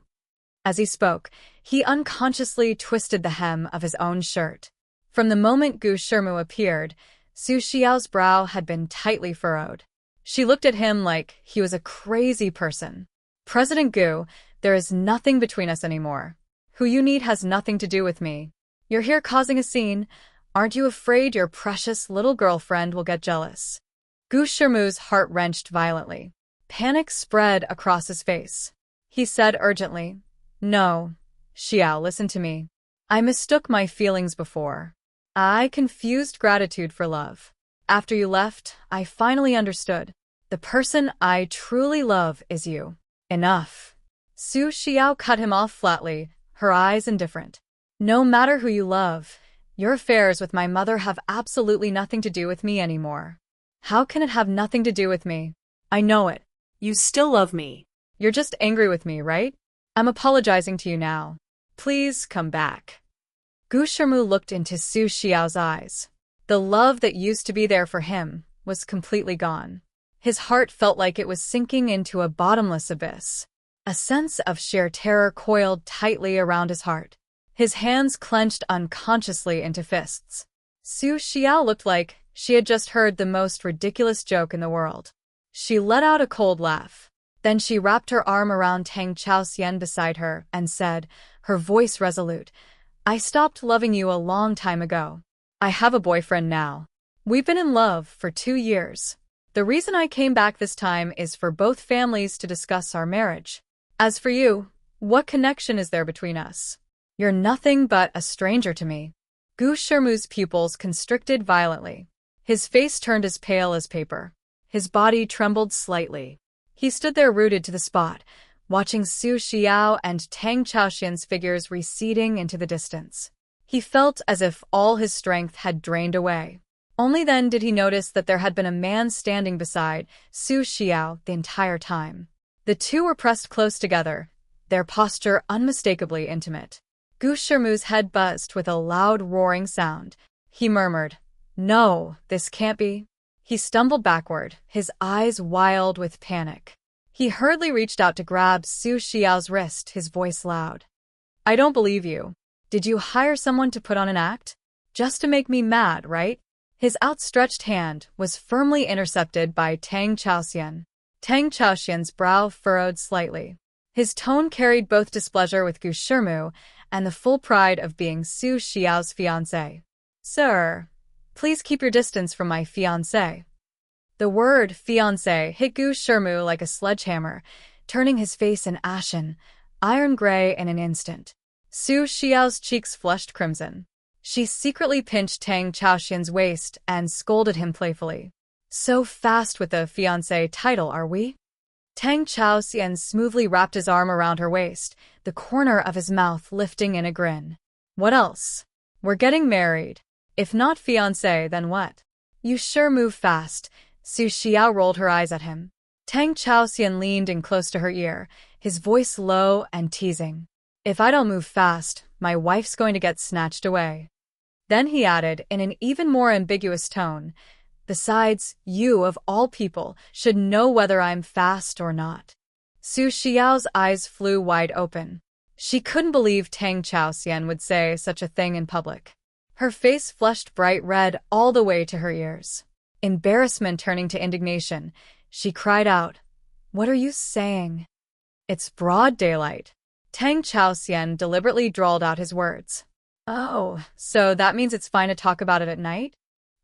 As he spoke, he unconsciously twisted the hem of his own shirt. From the moment Gu Shimu appeared, Su Xiao's brow had been tightly furrowed. She looked at him like he was a crazy person. President Gu, there is nothing between us anymore. Who you need has nothing to do with me. You're here causing a scene. Aren't you afraid your precious little girlfriend will get jealous? Gu Shimu's heart wrenched violently. Panic spread across his face. He said urgently, No, Xiao, listen to me. I mistook my feelings before. I confused gratitude for love. After you left, I finally understood. The person I truly love is you. Enough. Su Xiao cut him off flatly, her eyes indifferent. No matter who you love, your affairs with my mother have absolutely nothing to do with me anymore. How can it have nothing to do with me? I know it. You still love me. You're just angry with me, right? I'm apologizing to you now. Please come back. Gu Shimu looked into Su Xiao's eyes. The love that used to be there for him was completely gone. His heart felt like it was sinking into a bottomless abyss. A sense of sheer terror coiled tightly around his heart. His hands clenched unconsciously into fists. Su Xiao looked like she had just heard the most ridiculous joke in the world. She let out a cold laugh. Then she wrapped her arm around Tang Chaoxian beside her and said, her voice resolute, I stopped loving you a long time ago. I have a boyfriend now. We've been in love for 2 years. The reason I came back this time is for both families to discuss our marriage. As for you, what connection is there between us? You're nothing but a stranger to me. Gu Shimu's pupils constricted violently. His face turned as pale as paper. His body trembled slightly. He stood there rooted to the spot, watching Su Xiao and Tang Chaoxian's figures receding into the distance. He felt as if all his strength had drained away. Only then did he notice that there had been a man standing beside Su Xiao the entire time. The two were pressed close together, their posture unmistakably intimate. Gu Shimu's head buzzed with a loud roaring sound. He murmured, No, this can't be. He stumbled backward, his eyes wild with panic. He hurriedly reached out to grab Su Xiao's wrist, his voice loud. I don't believe you. Did you hire someone to put on an act? Just to make me mad, right? His outstretched hand was firmly intercepted by Tang Chaoxian. Tang Chaoxian's brow furrowed slightly. His tone carried both displeasure with Gu Shimu and the full pride of being Su Xiao's fiancé. Sir, please keep your distance from my fiancé. The word fiancé hit Gu Shimu like a sledgehammer, turning his face an ashen, iron gray in an instant. Su Xiao's cheeks flushed crimson. She secretly pinched Tang Chaoxian's waist and scolded him playfully. So fast with the fiancé title, are we? Tang Chaoxian smoothly wrapped his arm around her waist, the corner of his mouth lifting in a grin. What else? We're getting married. If not fiancé, then what? You sure move fast. Su Xiao rolled her eyes at him. Tang Chaoxian leaned in close to her ear, his voice low and teasing. If I don't move fast, my wife's going to get snatched away. Then he added, in an even more ambiguous tone, Besides, you, of all people, should know whether I'm fast or not. Su Xiao's eyes flew wide open. She couldn't believe Tang Chaoxian would say such a thing in public. Her face flushed bright red all the way to her ears. Embarrassment turning to indignation, she cried out, "What are you saying?" "It's broad daylight." Tang Chaoxian deliberately drawled out his words. "Oh, so that means it's fine to talk about it at night?"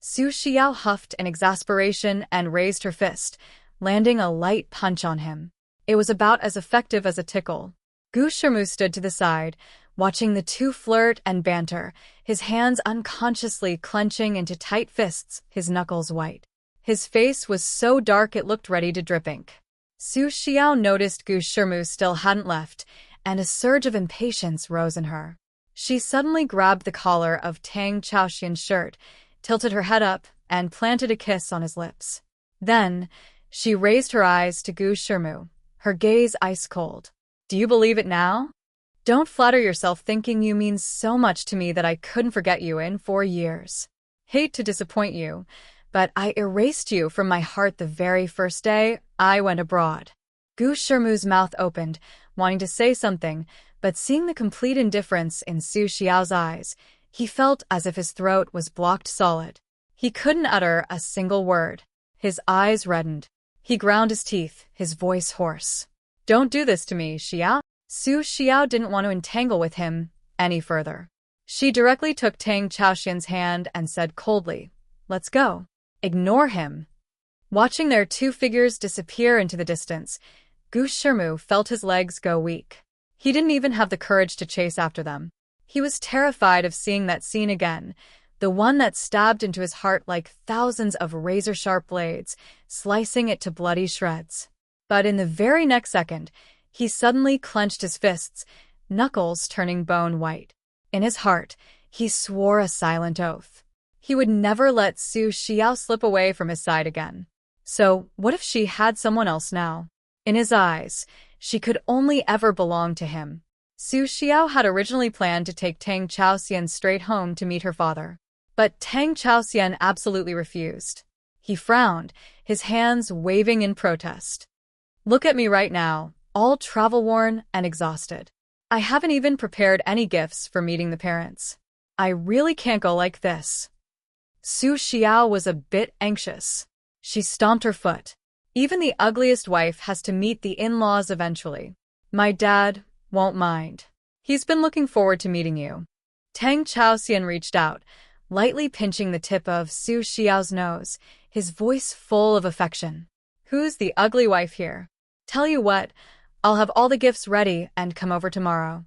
Su Xiao huffed in exasperation and raised her fist, landing a light punch on him. It was about as effective as a tickle. Gu Shimu stood to the side, watching the two flirt and banter, his hands unconsciously clenching into tight fists, his knuckles white. His face was so dark it looked ready to drip ink. Su Xiao noticed Gu Shimu still hadn't left, and a surge of impatience rose in her. She suddenly grabbed the collar of Tang Chaoxian's shirt, tilted her head up, and planted a kiss on his lips. Then, she raised her eyes to Gu Shimu, her gaze ice-cold. "Do you believe it now? Don't flatter yourself thinking you mean so much to me that I couldn't forget you in 4 years. Hate to disappoint you, but I erased you from my heart the very first day I went abroad." Gu Shimu's mouth opened, wanting to say something, but seeing the complete indifference in Su Xiao's eyes, he felt as if his throat was blocked solid. He couldn't utter a single word. His eyes reddened. He ground his teeth, his voice hoarse. "Don't do this to me, Xiao." Su Xiao didn't want to entangle with him any further. She directly took Tang Chaoxian's hand and said coldly, "Let's go." "Ignore him." Watching their two figures disappear into the distance, Gu Shimu felt his legs go weak. He didn't even have the courage to chase after them. He was terrified of seeing that scene again, the one that stabbed into his heart like thousands of razor-sharp blades, slicing it to bloody shreds. But in the very next second, he suddenly clenched his fists, knuckles turning bone white. In his heart, he swore a silent oath. He would never let Su Xiao slip away from his side again. So, what if she had someone else now? In his eyes, she could only ever belong to him. Su Xiao had originally planned to take Tang Chaoxian straight home to meet her father. But Tang Chaoxian absolutely refused. He frowned, his hands waving in protest. "Look at me right now, all travel-worn and exhausted. I haven't even prepared any gifts for meeting the parents. I really can't go like this." Su Xiao was a bit anxious. She stomped her foot. "Even the ugliest wife has to meet the in-laws eventually. My dad won't mind. He's been looking forward to meeting you." Tang Chaoxian reached out, lightly pinching the tip of Su Xiao's nose, his voice full of affection. "Who's the ugly wife here? Tell you what, I'll have all the gifts ready and come over tomorrow."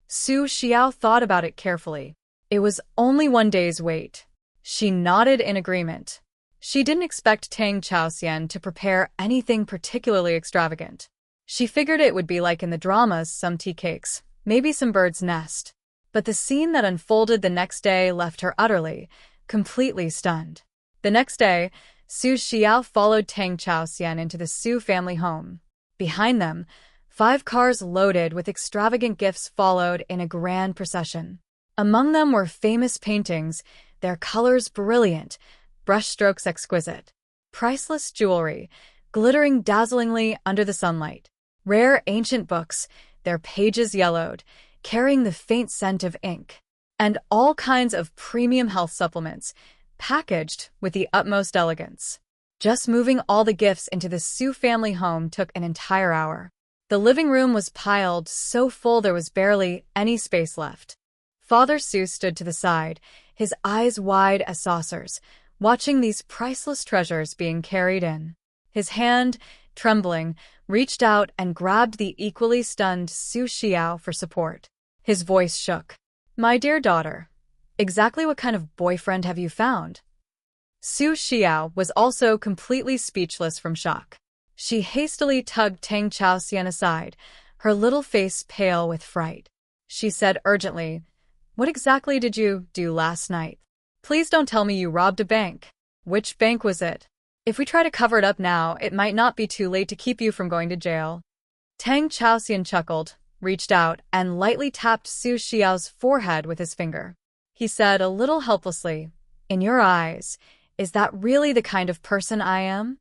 Su Xiao thought about it carefully. It was only 1 day's wait. She nodded in agreement. She didn't expect Tang Chaoxian to prepare anything particularly extravagant. She figured it would be like in the dramas, some tea cakes, maybe some bird's nest. But the scene that unfolded the next day left her utterly, completely stunned. The next day, Su Xiao followed Tang Chaoxian into the Su family home. Behind them, 5 cars loaded with extravagant gifts followed in a grand procession. Among them were famous paintings, their colors brilliant, brushstrokes exquisite. Priceless jewelry, glittering dazzlingly under the sunlight. Rare ancient books, their pages yellowed, carrying the faint scent of ink. And all kinds of premium health supplements, packaged with the utmost elegance. Just moving all the gifts into the Su family home took an entire hour. The living room was piled so full there was barely any space left. Father Su stood to the side, his eyes wide as saucers, watching these priceless treasures being carried in. His hand, trembling, reached out and grabbed the equally stunned Su Xiao for support. His voice shook. "My dear daughter, exactly what kind of boyfriend have you found?" Su Xiao was also completely speechless from shock. She hastily tugged Tang Chaoxian aside, her little face pale with fright. She said urgently, "What exactly did you do last night? Please don't tell me you robbed a bank. Which bank was it? If we try to cover it up now, it might not be too late to keep you from going to jail." Tang Chaoxian chuckled, reached out, and lightly tapped Su Xiao's forehead with his finger. He said a little helplessly, "In your eyes, is that really the kind of person I am?"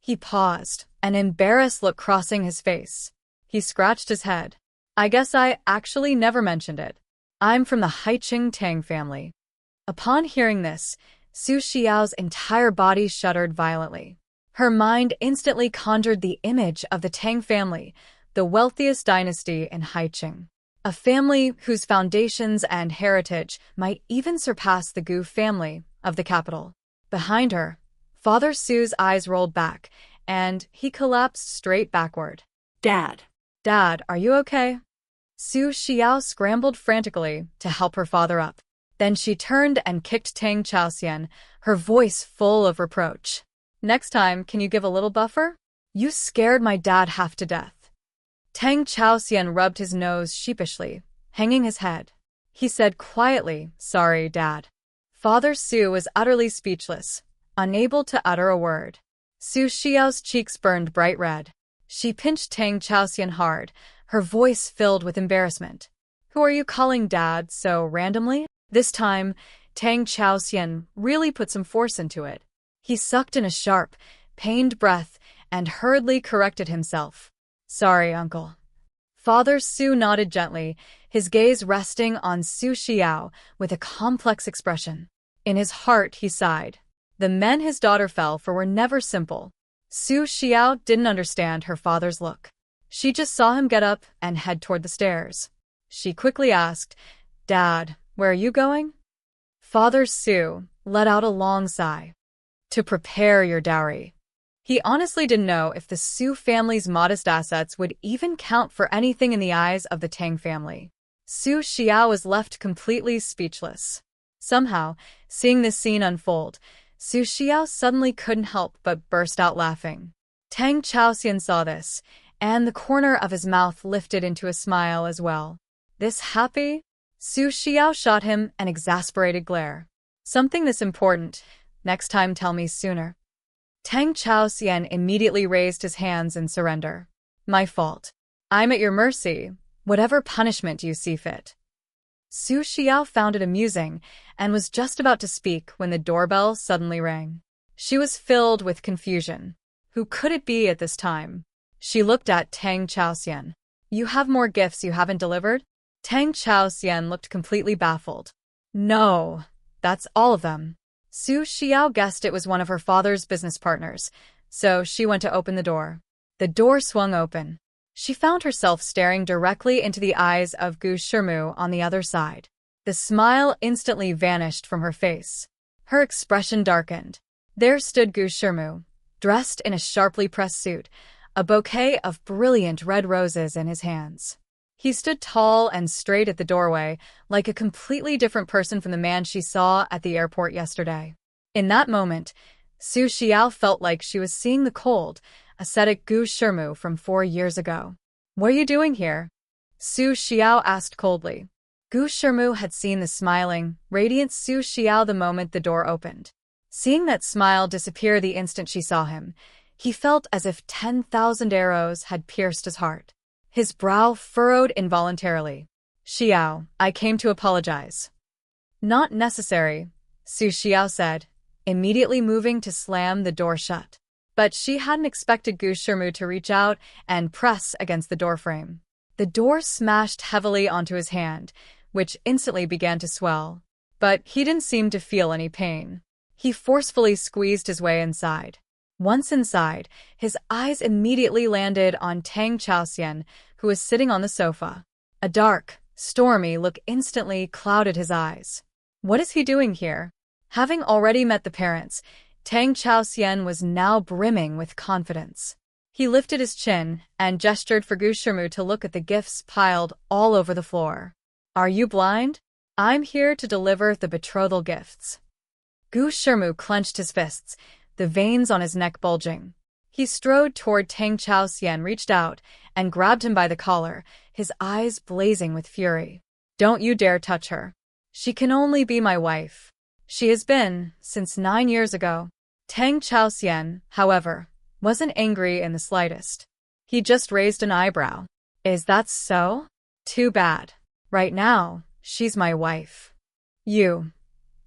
He paused, an embarrassed look crossing his face. He scratched his head. I guess I actually never mentioned it. I'm from the Haiqing Tang family. Upon hearing this, Su Xiao's entire body shuddered violently. Her mind instantly conjured the image of the Tang family, the wealthiest dynasty in Haiqing. A family whose foundations and heritage might even surpass the Gu family of the capital. Behind her, Father Su's eyes rolled back, and he collapsed straight backward. Dad. Dad, are you okay? Su Xiao scrambled frantically to help her father up. Then she turned and kicked Tang Chaoxian, her voice full of reproach. Next time, can you give a little buffer? You scared my dad half to death. Tang Chaoxian rubbed his nose sheepishly, hanging his head. He said quietly, "Sorry, Dad." Father Su was utterly speechless, unable to utter a word. Su Xiao's cheeks burned bright red. She pinched Tang Chaoxian hard, her voice filled with embarrassment. "Who are you calling Dad so randomly?" This time, Tang Chaoxian really put some force into it. He sucked in a sharp, pained breath and hurriedly corrected himself. "Sorry, uncle." Father Su nodded gently, his gaze resting on Su Xiao with a complex expression. In his heart, he sighed. The men his daughter fell for were never simple. Su Xiao didn't understand her father's look. She just saw him get up and head toward the stairs. She quickly asked, "Dad, where are you going?" Father Su let out a long sigh. "To prepare your dowry." He honestly didn't know if the Su family's modest assets would even count for anything in the eyes of the Tang family. Su Xiao was left completely speechless. Somehow, seeing this scene unfold, Su Xiao suddenly couldn't help but burst out laughing. Tang Chaoxian saw this, and the corner of his mouth lifted into a smile as well. This happy? Su Xiao shot him an exasperated glare. "Something this important. Next time tell me sooner." Tang Chaoxian immediately raised his hands in surrender. "My fault. I'm at your mercy, whatever punishment you see fit." Su Xiao found it amusing and was just about to speak when the doorbell suddenly rang. She was filled with confusion. Who could it be at this time? She looked at Tang Chaoxian. "You have more gifts you haven't delivered?" Tang Chaoxian looked completely baffled. "No, that's all of them." Su Xiao guessed it was one of her father's business partners, so she went to open the door. The door swung open. She found herself staring directly into the eyes of Gu Shirmu on the other side. The smile instantly vanished from her face. Her expression darkened. There stood Gu Shirmu, dressed in a sharply pressed suit, a bouquet of brilliant red roses in his hands. He stood tall and straight at the doorway, like a completely different person from the man she saw at the airport yesterday. In that moment, Su Xiao felt like she was seeing the cold, ascetic Gu Shirmu from 4 years ago. "What are you doing here?" Su Xiao asked coldly. Gu Shirmu had seen the smiling, radiant Su Xiao the moment the door opened. Seeing that smile disappear the instant she saw him, he felt as if 10,000 arrows had pierced his heart. His brow furrowed involuntarily. "Xiao, I came to apologize." "Not necessary," Su Xiao said, immediately moving to slam the door shut. But she hadn't expected Gu Shirmu to reach out and press against the doorframe. The door smashed heavily onto his hand, which instantly began to swell. But he didn't seem to feel any pain. He forcefully squeezed his way inside. Once inside, his eyes immediately landed on Tang Chaoxian, who was sitting on the sofa. A dark, stormy look instantly clouded his eyes. What is he doing here? Having already met the parents, Tang Chaoxian was now brimming with confidence. He lifted his chin and gestured for Gu Shirmu to look at the gifts piled all over the floor. "Are you blind? I'm here to deliver the betrothal gifts." Gu Shirmu clenched his fists, the veins on his neck bulging. He strode toward Tang Chaoxian, reached out, and grabbed him by the collar, his eyes blazing with fury. "Don't you dare touch her. She can only be my wife. She has been, since 9 years ago." Tang Chaoxian, however, wasn't angry in the slightest. He just raised an eyebrow. "Is that so? Too bad. Right now, she's my wife." "You."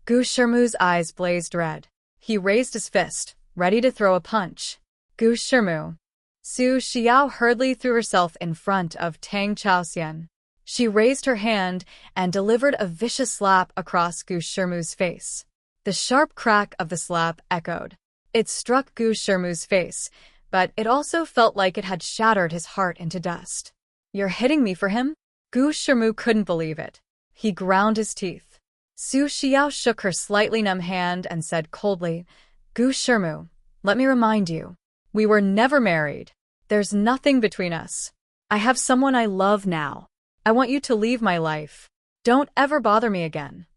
Gu Shirmu's eyes blazed red. He raised his fist, ready to throw a punch. "Gu Shirmu." Su Xiao hurriedly threw herself in front of Tang Chaoxian. She raised her hand and delivered a vicious slap across Gu Shirmu's face. The sharp crack of the slap echoed. It struck Gu Shirmu's face, but it also felt like it had shattered his heart into dust. "You're hitting me for him?" Gu Shirmu couldn't believe it. He ground his teeth. Su Xiao shook her slightly numb hand and said coldly, "Gu Shirmu, let me remind you, we were never married. There's nothing between us. I have someone I love now. I want you to leave my life. Don't ever bother me again."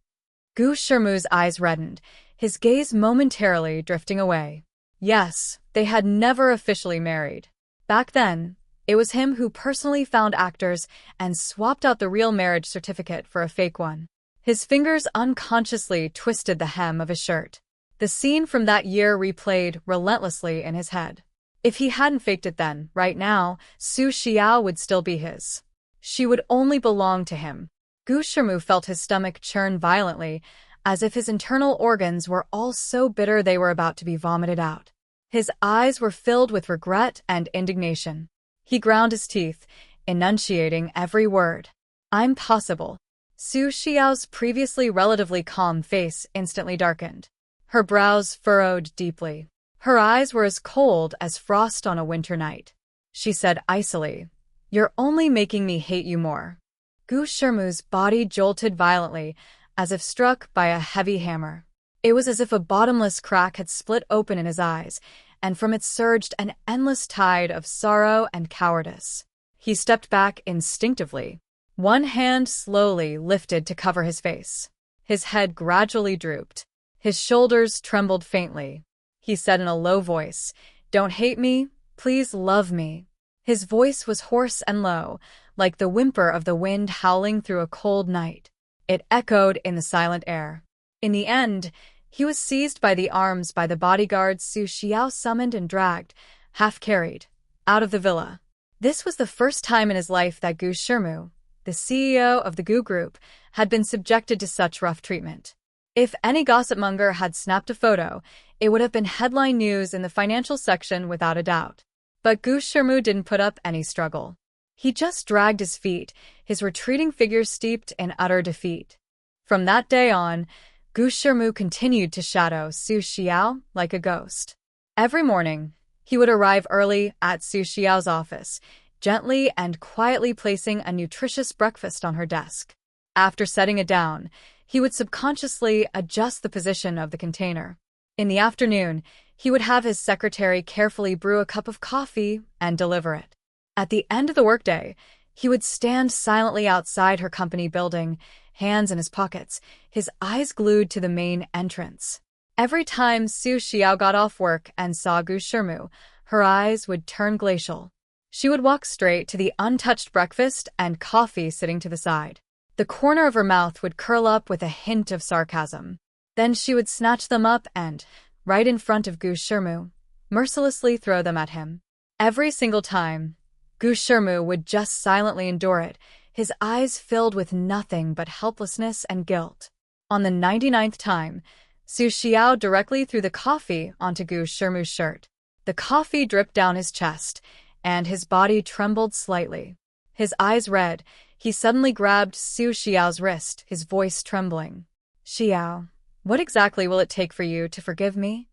Gu Shirmu's eyes reddened, his gaze momentarily drifting away. Yes, they had never officially married. Back then, it was him who personally found actors and swapped out the real marriage certificate for a fake one. His fingers unconsciously twisted the hem of his shirt. The scene from that year replayed relentlessly in his head. If he hadn't faked it then, right now, Su Xiao would still be his. She would only belong to him. Gu Shirmu felt his stomach churn violently, as if his internal organs were all so bitter they were about to be vomited out. His eyes were filled with regret and indignation. He ground his teeth, enunciating every word. "I'm possible." Su Xiao's previously relatively calm face instantly darkened. Her brows furrowed deeply. Her eyes were as cold as frost on a winter night. She said icily, "You're only making me hate you more." Gu Shirmu's body jolted violently, as if struck by a heavy hammer. It was as if a bottomless crack had split open in his eyes, and from it surged an endless tide of sorrow and cowardice. He stepped back instinctively. One hand slowly lifted to cover his face. His head gradually drooped. His shoulders trembled faintly. He said in a low voice, "Don't hate me, please love me." His voice was hoarse and low, like the whimper of the wind howling through a cold night. It echoed in the silent air. In the end, he was seized by the arms by the bodyguards Su Xiao summoned and dragged, half-carried, out of the villa. This was the first time in his life that Gu Shirmu, the CEO of the Gu Group, had been subjected to such rough treatment. If any gossipmonger had snapped a photo, it would have been headline news in the financial section without a doubt. But Gu Shirmu didn't put up any struggle. He just dragged his feet, his retreating figure steeped in utter defeat. From that day on, Gu Shirmu continued to shadow Su Xiao like a ghost. Every morning, he would arrive early at Su Xiao's office, gently and quietly placing a nutritious breakfast on her desk. After setting it down, he would subconsciously adjust the position of the container. In the afternoon, he would have his secretary carefully brew a cup of coffee and deliver it. At the end of the workday, he would stand silently outside her company building, hands in his pockets, his eyes glued to the main entrance. Every time Su Xiao got off work and saw Gu Shirmu, her eyes would turn glacial. She would walk straight to the untouched breakfast and coffee sitting to the side. The corner of her mouth would curl up with a hint of sarcasm. Then she would snatch them up and, right in front of Gu Shirmu, mercilessly throw them at him. Every single time, Gu Shirmu would just silently endure it, his eyes filled with nothing but helplessness and guilt. On the 99th time, Su Xiao directly threw the coffee onto Gu Shirmu's shirt. The coffee dripped down his chest, and his body trembled slightly. His eyes red, he suddenly grabbed Su Xiao's wrist, his voice trembling. "Xiao, what exactly will it take for you to forgive me?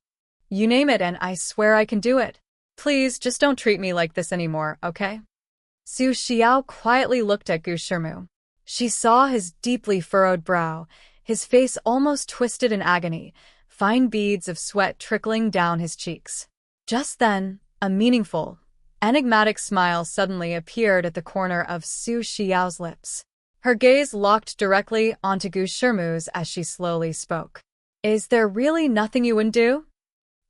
You name it and I swear I can do it. Please, just don't treat me like this anymore, okay?" Su Xiao quietly looked at Gu Shirmu. She saw his deeply furrowed brow, his face almost twisted in agony, fine beads of sweat trickling down his cheeks. Just then, a meaningful, enigmatic smile suddenly appeared at the corner of Su Xiao's lips. Her gaze locked directly onto Gu Shirmu's as she slowly spoke. "Is there really nothing you wouldn't do?"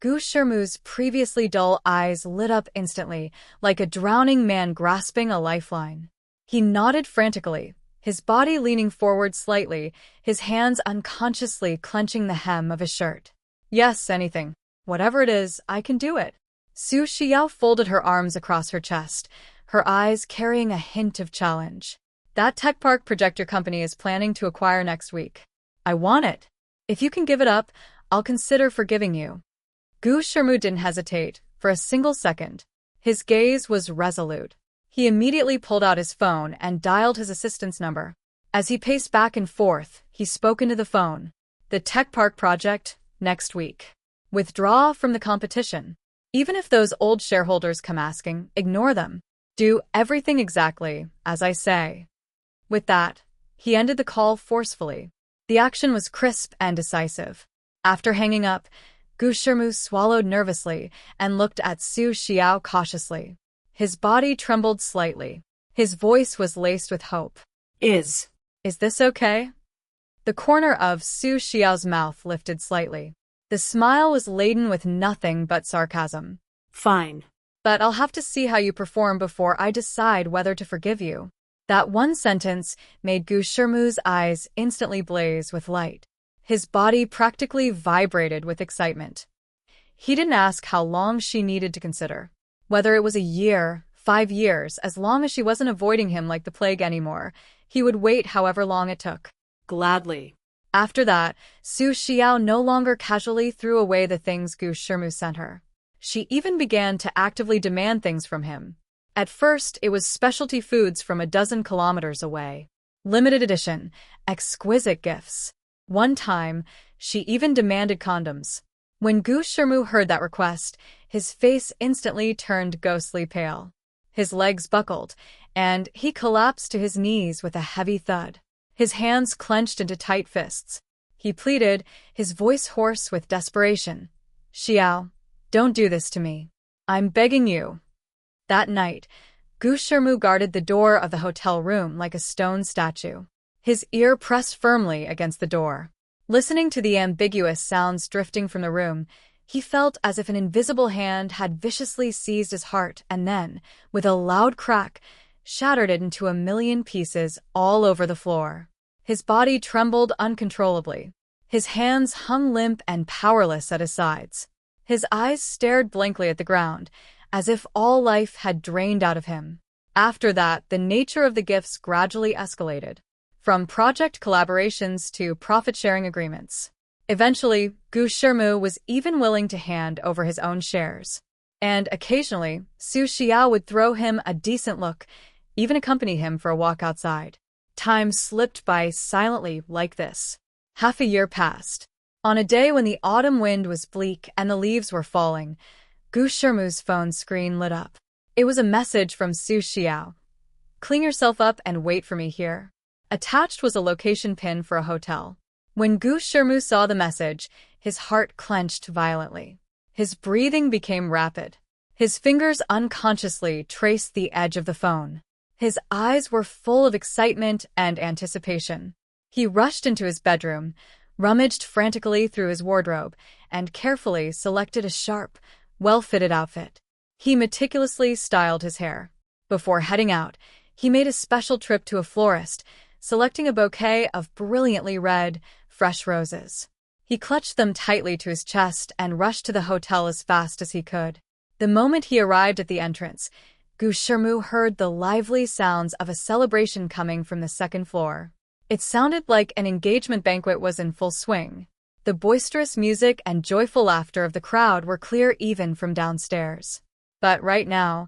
Gu Shirmu's previously dull eyes lit up instantly, like a drowning man grasping a lifeline. He nodded frantically, his body leaning forward slightly, his hands unconsciously clenching the hem of his shirt. "Yes, anything. Whatever it is, I can do it." Su Xiao folded her arms across her chest, her eyes carrying a hint of challenge. "That tech park projector company is planning to acquire next week. I want it. If you can give it up, I'll consider forgiving you." Gu Shirmu didn't hesitate for a single second. His gaze was resolute. He immediately pulled out his phone and dialed his assistant's number. As he paced back and forth, he spoke into the phone. The tech park project, next week. Withdraw from the competition. Even if those old shareholders come asking, ignore them. Do everything exactly as I say. With that, he ended the call forcefully. The action was crisp and decisive. After hanging up, Gu Shirmu swallowed nervously and looked at Su Xiao cautiously. His body trembled slightly. His voice was laced with hope. Is this okay? The corner of Su Xiao's mouth lifted slightly. The smile was laden with nothing but sarcasm. fine. But I'll have to see how you perform before I decide whether to forgive you. That one sentence made Gu Shirmu's eyes instantly blaze with light. His body practically vibrated with excitement. He didn't ask how long she needed to consider. Whether it was a year, 5 years, as long as she wasn't avoiding him like the plague anymore, he would wait however long it took. Gladly. After that, Su Xiao no longer casually threw away the things Gu Shirmu sent her. She even began to actively demand things from him. At first, it was specialty foods from a dozen kilometers away. Limited edition, exquisite gifts. One time, she even demanded condoms. When Gu Shirmu heard that request, his face instantly turned ghostly pale. His legs buckled, and he collapsed to his knees with a heavy thud. His hands clenched into tight fists. He pleaded, his voice hoarse with desperation. Xiao, don't do this to me. I'm begging you. That night, Gu Shirmu guarded the door of the hotel room like a stone statue. His ear pressed firmly against the door. Listening to the ambiguous sounds drifting from the room, he felt as if an invisible hand had viciously seized his heart and then, with a loud crack, shattered it into a million pieces all over the floor. His body trembled uncontrollably. His hands hung limp and powerless at his sides. His eyes stared blankly at the ground, as if all life had drained out of him. After that, the nature of the gifts gradually escalated, from project collaborations to profit-sharing agreements. Eventually, Gu Shirmu was even willing to hand over his own shares. And occasionally, Su Xiao would throw him a decent look, even accompany him for a walk outside. Time slipped by silently like this. Half a year passed. On a day when the autumn wind was bleak and the leaves were falling, Gu Shirmu's phone screen lit up. It was a message from Su Xiao. Clean yourself up and wait for me here. Attached was a location pin for a hotel. When Gu Shirmu saw the message, his heart clenched violently. His breathing became rapid. His fingers unconsciously traced the edge of the phone. His eyes were full of excitement and anticipation. He rushed into his bedroom, rummaged frantically through his wardrobe, and carefully selected a sharp, well-fitted outfit. He meticulously styled his hair. Before heading out, he made a special trip to a florist, selecting a bouquet of brilliantly red, fresh roses. He clutched them tightly to his chest and rushed to the hotel as fast as he could. The moment he arrived at the entrance, Gu Shirmu heard the lively sounds of a celebration coming from the second floor. It sounded like an engagement banquet was in full swing. The boisterous music and joyful laughter of the crowd were clear even from downstairs. But right now,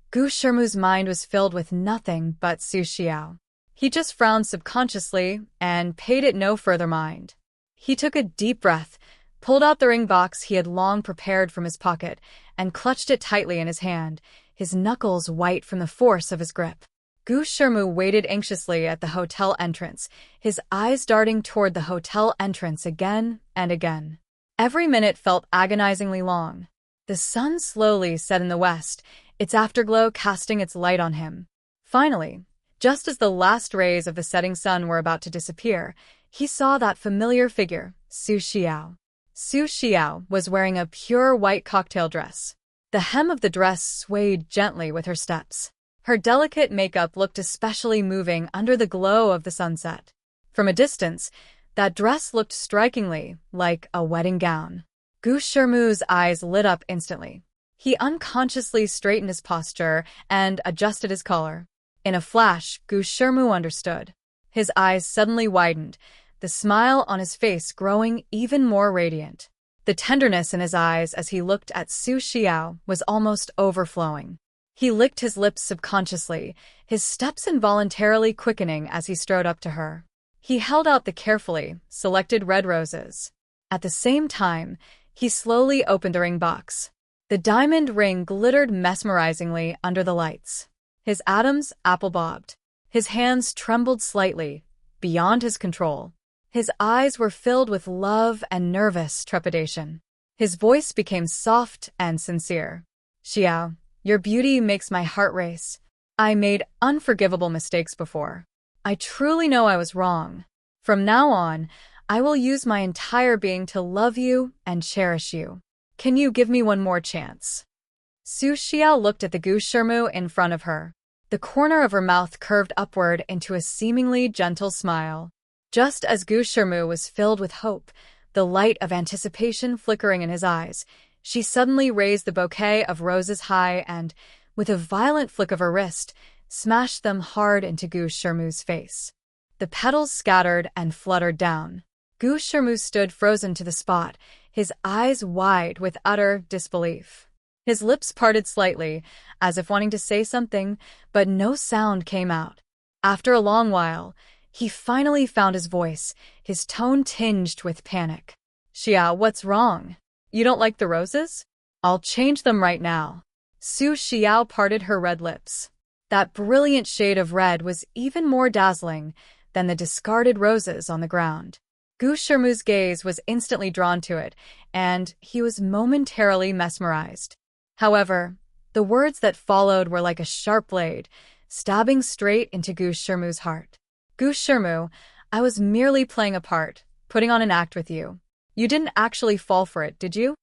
Gu Shirmu's mind was filled with nothing but Su Xiao. He just frowned subconsciously and paid it no further mind. He took a deep breath, pulled out the ring box he had long prepared from his pocket, and clutched it tightly in his hand, his knuckles white from the force of his grip. Gu Shirmu waited anxiously at the hotel entrance, his eyes darting toward the hotel entrance again and again. Every minute felt agonizingly long. The sun slowly set in the west, its afterglow casting its light on him. Finally, just as the last rays of the setting sun were about to disappear, he saw that familiar figure, Su Xiao. Su Xiao was wearing a pure white cocktail dress. The hem of the dress swayed gently with her steps. Her delicate makeup looked especially moving under the glow of the sunset. From a distance, that dress looked strikingly like a wedding gown. Gu Shirmu's eyes lit up instantly. He unconsciously straightened his posture and adjusted his collar. In a flash, Gu Shirmu understood. His eyes suddenly widened, the smile on his face growing even more radiant. The tenderness in his eyes as he looked at Su Xiao was almost overflowing. He licked his lips subconsciously, his steps involuntarily quickening as he strode up to her. He held out the carefully selected red roses. At the same time, he slowly opened the ring box. The diamond ring glittered mesmerizingly under the lights. His atoms apple-bobbed. His hands trembled slightly, beyond his control. His eyes were filled with love and nervous trepidation. His voice became soft and sincere. Xiao, your beauty makes my heart race. I made unforgivable mistakes before. I truly know I was wrong. From now on, I will use my entire being to love you and cherish you. Can you give me one more chance? Su Xiao looked at the Gu Shirmu in front of her. The corner of her mouth curved upward into a seemingly gentle smile. Just as Gu Shirmu was filled with hope, the light of anticipation flickering in his eyes, she suddenly raised the bouquet of roses high and, with a violent flick of her wrist, smashed them hard into Gu Shirmu's face. The petals scattered and fluttered down. Gu Shirmu stood frozen to the spot, his eyes wide with utter disbelief. His lips parted slightly, as if wanting to say something, but no sound came out. After a long while, he finally found his voice, his tone tinged with panic. Xiao, what's wrong? You don't like the roses? I'll change them right now. Su Xiao parted her red lips. That brilliant shade of red was even more dazzling than the discarded roses on the ground. Gu Shirmu's gaze was instantly drawn to it, and he was momentarily mesmerized. However, the words that followed were like a sharp blade, stabbing straight into Gu Shirmu's heart. Gu Shirmu, I was merely playing a part, putting on an act with you. You didn't actually fall for it, did you?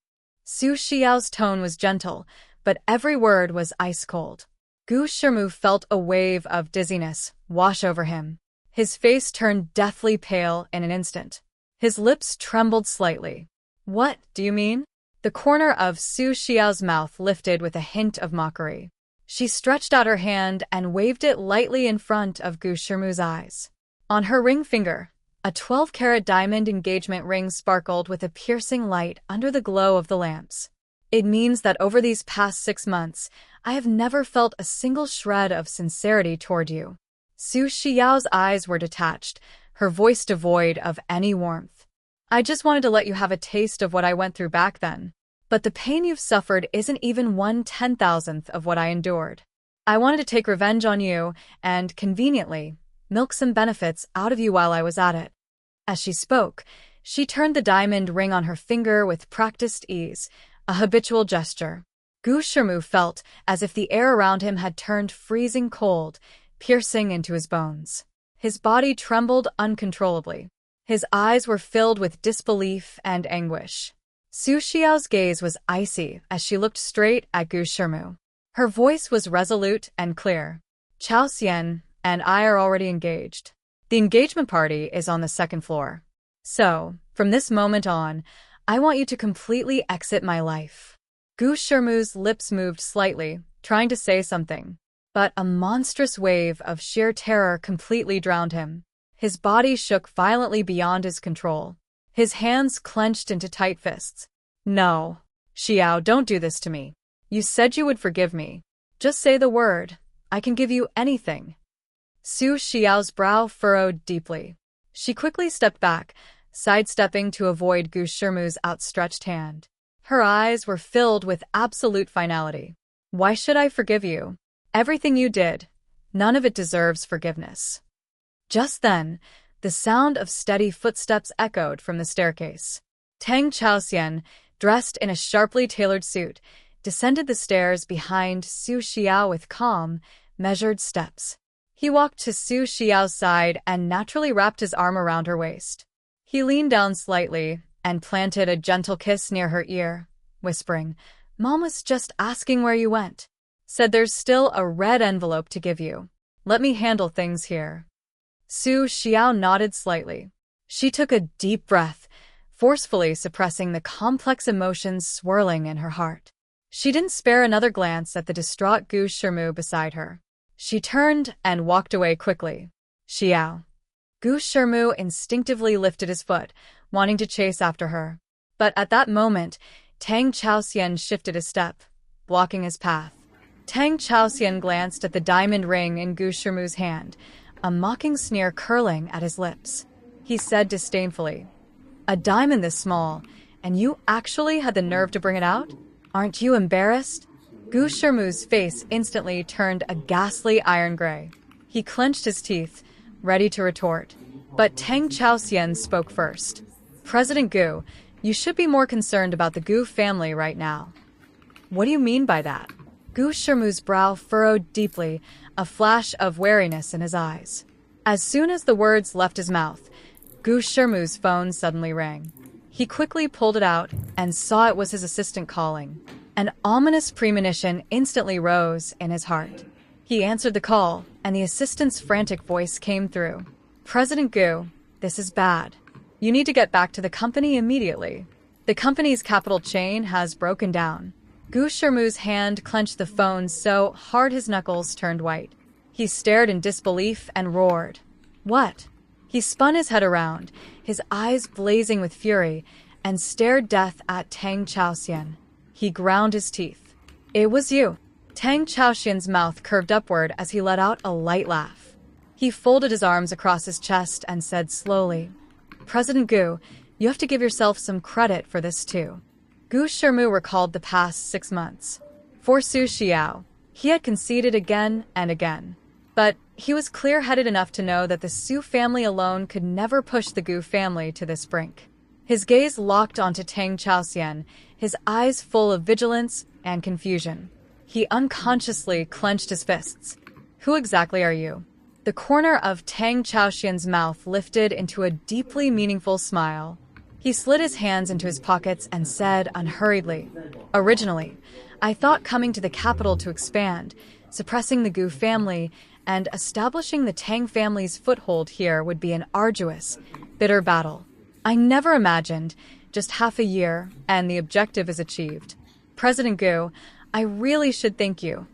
Su Xiao's tone was gentle, but every word was ice-cold. Gu Shirmu felt a wave of dizziness wash over him. His face turned deathly pale in an instant. His lips trembled slightly. What do you mean? The corner of Su Xiao's mouth lifted with a hint of mockery. She stretched out her hand and waved it lightly in front of Gu Shirmu's eyes. On her ring finger, a 12-carat diamond engagement ring sparkled with a piercing light under the glow of the lamps. It means that over these past 6 months, I have never felt a single shred of sincerity toward you. Su Xiao's eyes were detached, her voice devoid of any warmth. I just wanted to let you have a taste of what I went through back then. But the pain you've suffered isn't even 1/10,000th of what I endured. I wanted to take revenge on you and, conveniently, milk some benefits out of you while I was at it. As she spoke, she turned the diamond ring on her finger with practiced ease, a habitual gesture. Gu Shirmu felt as if the air around him had turned freezing cold, piercing into his bones. His body trembled uncontrollably. His eyes were filled with disbelief and anguish. Su Xiao's gaze was icy as she looked straight at Gu Shirmu. Her voice was resolute and clear. Chao Xian and I are already engaged. The engagement party is on the 2nd floor. So, from this moment on, I want you to completely exit my life. Gu Shirmu's lips moved slightly, trying to say something. But a monstrous wave of sheer terror completely drowned him. His body shook violently beyond his control. His hands clenched into tight fists. No. Xiao, don't do this to me. You said you would forgive me. Just say the word. I can give you anything. Su Xiao's brow furrowed deeply. She quickly stepped back, sidestepping to avoid Gu Shirmu's outstretched hand. Her eyes were filled with absolute finality. Why should I forgive you? Everything you did, none of it deserves forgiveness. Just then, the sound of steady footsteps echoed from the staircase. Tang Chaoxian, dressed in a sharply tailored suit, descended the stairs behind Su Xiao with calm, measured steps. He walked to Su Xiao's side and naturally wrapped his arm around her waist. He leaned down slightly and planted a gentle kiss near her ear, whispering, "Mom was just asking where you went. Said there's still a red envelope to give you. Let me handle things here." Su Xiao nodded slightly. She took a deep breath, forcefully suppressing the complex emotions swirling in her heart. She didn't spare another glance at the distraught Gu Shirmu beside her. She turned and walked away quickly. Xiao. Gu Shirmu instinctively lifted his foot, wanting to chase after her. But at that moment, Tang Chaoxian shifted a step, blocking his path. Tang Chaoxian glanced at the diamond ring in Gu Shimu's hand, a mocking sneer curling at his lips. He said disdainfully, "A diamond this small, and you actually had the nerve to bring it out? Aren't you embarrassed?" Gu Shimu's face instantly turned a ghastly iron gray. He clenched his teeth, ready to retort. But Tang Chaoxian spoke first. "President Gu, you should be more concerned about the Gu family right now." "What do you mean by that?" Gu Shimu's brow furrowed deeply, a flash of wariness in his eyes. As soon as the words left his mouth, Gu Shimu's phone suddenly rang. He quickly pulled it out and saw it was his assistant calling. An ominous premonition instantly rose in his heart. He answered the call, and the assistant's frantic voice came through. "President Gu, this is bad. You need to get back to the company immediately. The company's capital chain has broken down." Gu Shimu's hand clenched the phone so hard his knuckles turned white. He stared in disbelief and roared. "What?" He spun his head around, his eyes blazing with fury, and stared death at Tang Chaoxian. He ground his teeth. "It was you." Tang Chaoxian's mouth curved upward as he let out a light laugh. He folded his arms across his chest and said slowly, "President Gu, you have to give yourself some credit for this too." Gu Shimu recalled the past 6 months. For Su Xiao, he had conceded again and again. But he was clear-headed enough to know that the Su family alone could never push the Gu family to this brink. His gaze locked onto Tang Chaoxian, his eyes full of vigilance and confusion. He unconsciously clenched his fists. "Who exactly are you?" The corner of Tang Chaoxian's mouth lifted into a deeply meaningful smile. He slid his hands into his pockets and said unhurriedly, "Originally, I thought coming to the capital to expand, suppressing the Gu family, and establishing the Tang family's foothold here would be an arduous, bitter battle. I never imagined just half a year, and the objective is achieved. President Gu, I really should thank you."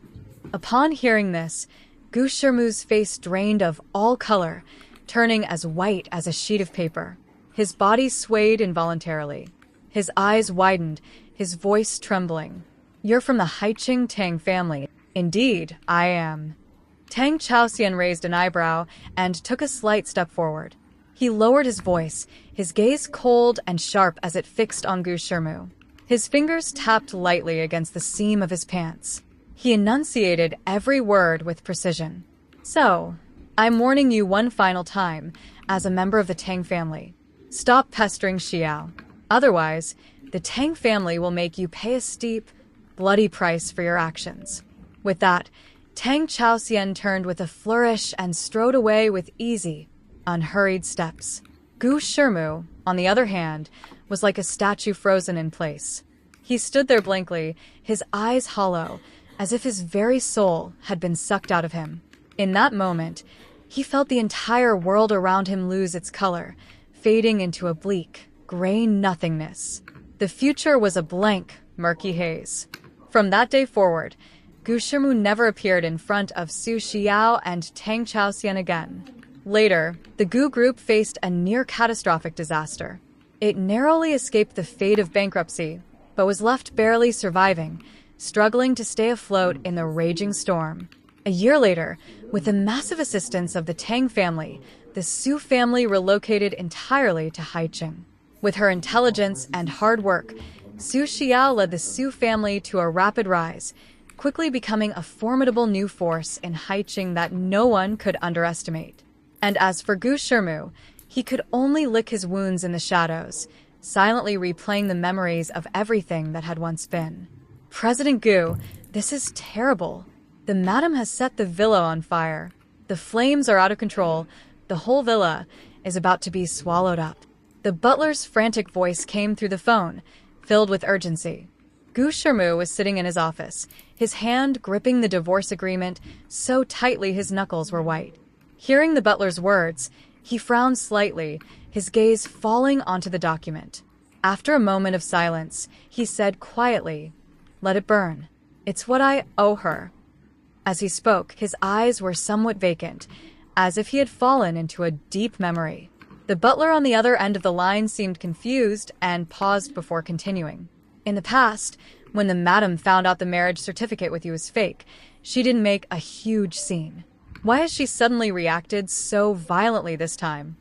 Upon hearing this, Gu Shimu's face drained of all color, turning as white as a sheet of paper. His body swayed involuntarily. His eyes widened, his voice trembling. "You're from the Haiqing Tang family." "Indeed, I am." Tang Chaoxian raised an eyebrow and took a slight step forward. He lowered his voice, his gaze cold and sharp as it fixed on Gu Shimu. His fingers tapped lightly against the seam of his pants. He enunciated every word with precision. "So, I'm warning you one final time, as a member of the Tang family. Stop pestering Xiao. Otherwise, the Tang family will make you pay a steep, bloody price for your actions." With that, Tang Chaoxian turned with a flourish and strode away with easy, unhurried steps. Gu Shimu, on the other hand, was like a statue frozen in place. He stood there blankly, his eyes hollow, as if his very soul had been sucked out of him. In that moment, he felt the entire world around him lose its color, fading into a bleak, gray nothingness. The future was a blank, murky haze. From that day forward, Gu Shimu never appeared in front of Su Xiao and Tang Chaoxian again. Later, the Gu group faced a near-catastrophic disaster. It narrowly escaped the fate of bankruptcy, but was left barely surviving, struggling to stay afloat in the raging storm. A year later, with the massive assistance of the Tang family, the Su family relocated entirely to Haiqing. With her intelligence and hard work, Su Xiao led the Su family to a rapid rise, quickly becoming a formidable new force in Haiqing that no one could underestimate. And as for Gu Shimu, he could only lick his wounds in the shadows, silently replaying the memories of everything that had once been. "President Gu, this is terrible. The madam has set the villa on fire. The flames are out of control. The whole villa is about to be swallowed up." The butler's frantic voice came through the phone, filled with urgency. Gu Shimu was sitting in his office, his hand gripping the divorce agreement so tightly his knuckles were white. Hearing the butler's words, he frowned slightly, his gaze falling onto the document. After a moment of silence, he said quietly, "Let it burn. It's what I owe her." As he spoke, his eyes were somewhat vacant, as if he had fallen into a deep memory. The butler on the other end of the line seemed confused and paused before continuing. In the past, When the madam found out the marriage certificate with you was fake, she didn't make a huge scene. Why has she suddenly reacted so violently this time?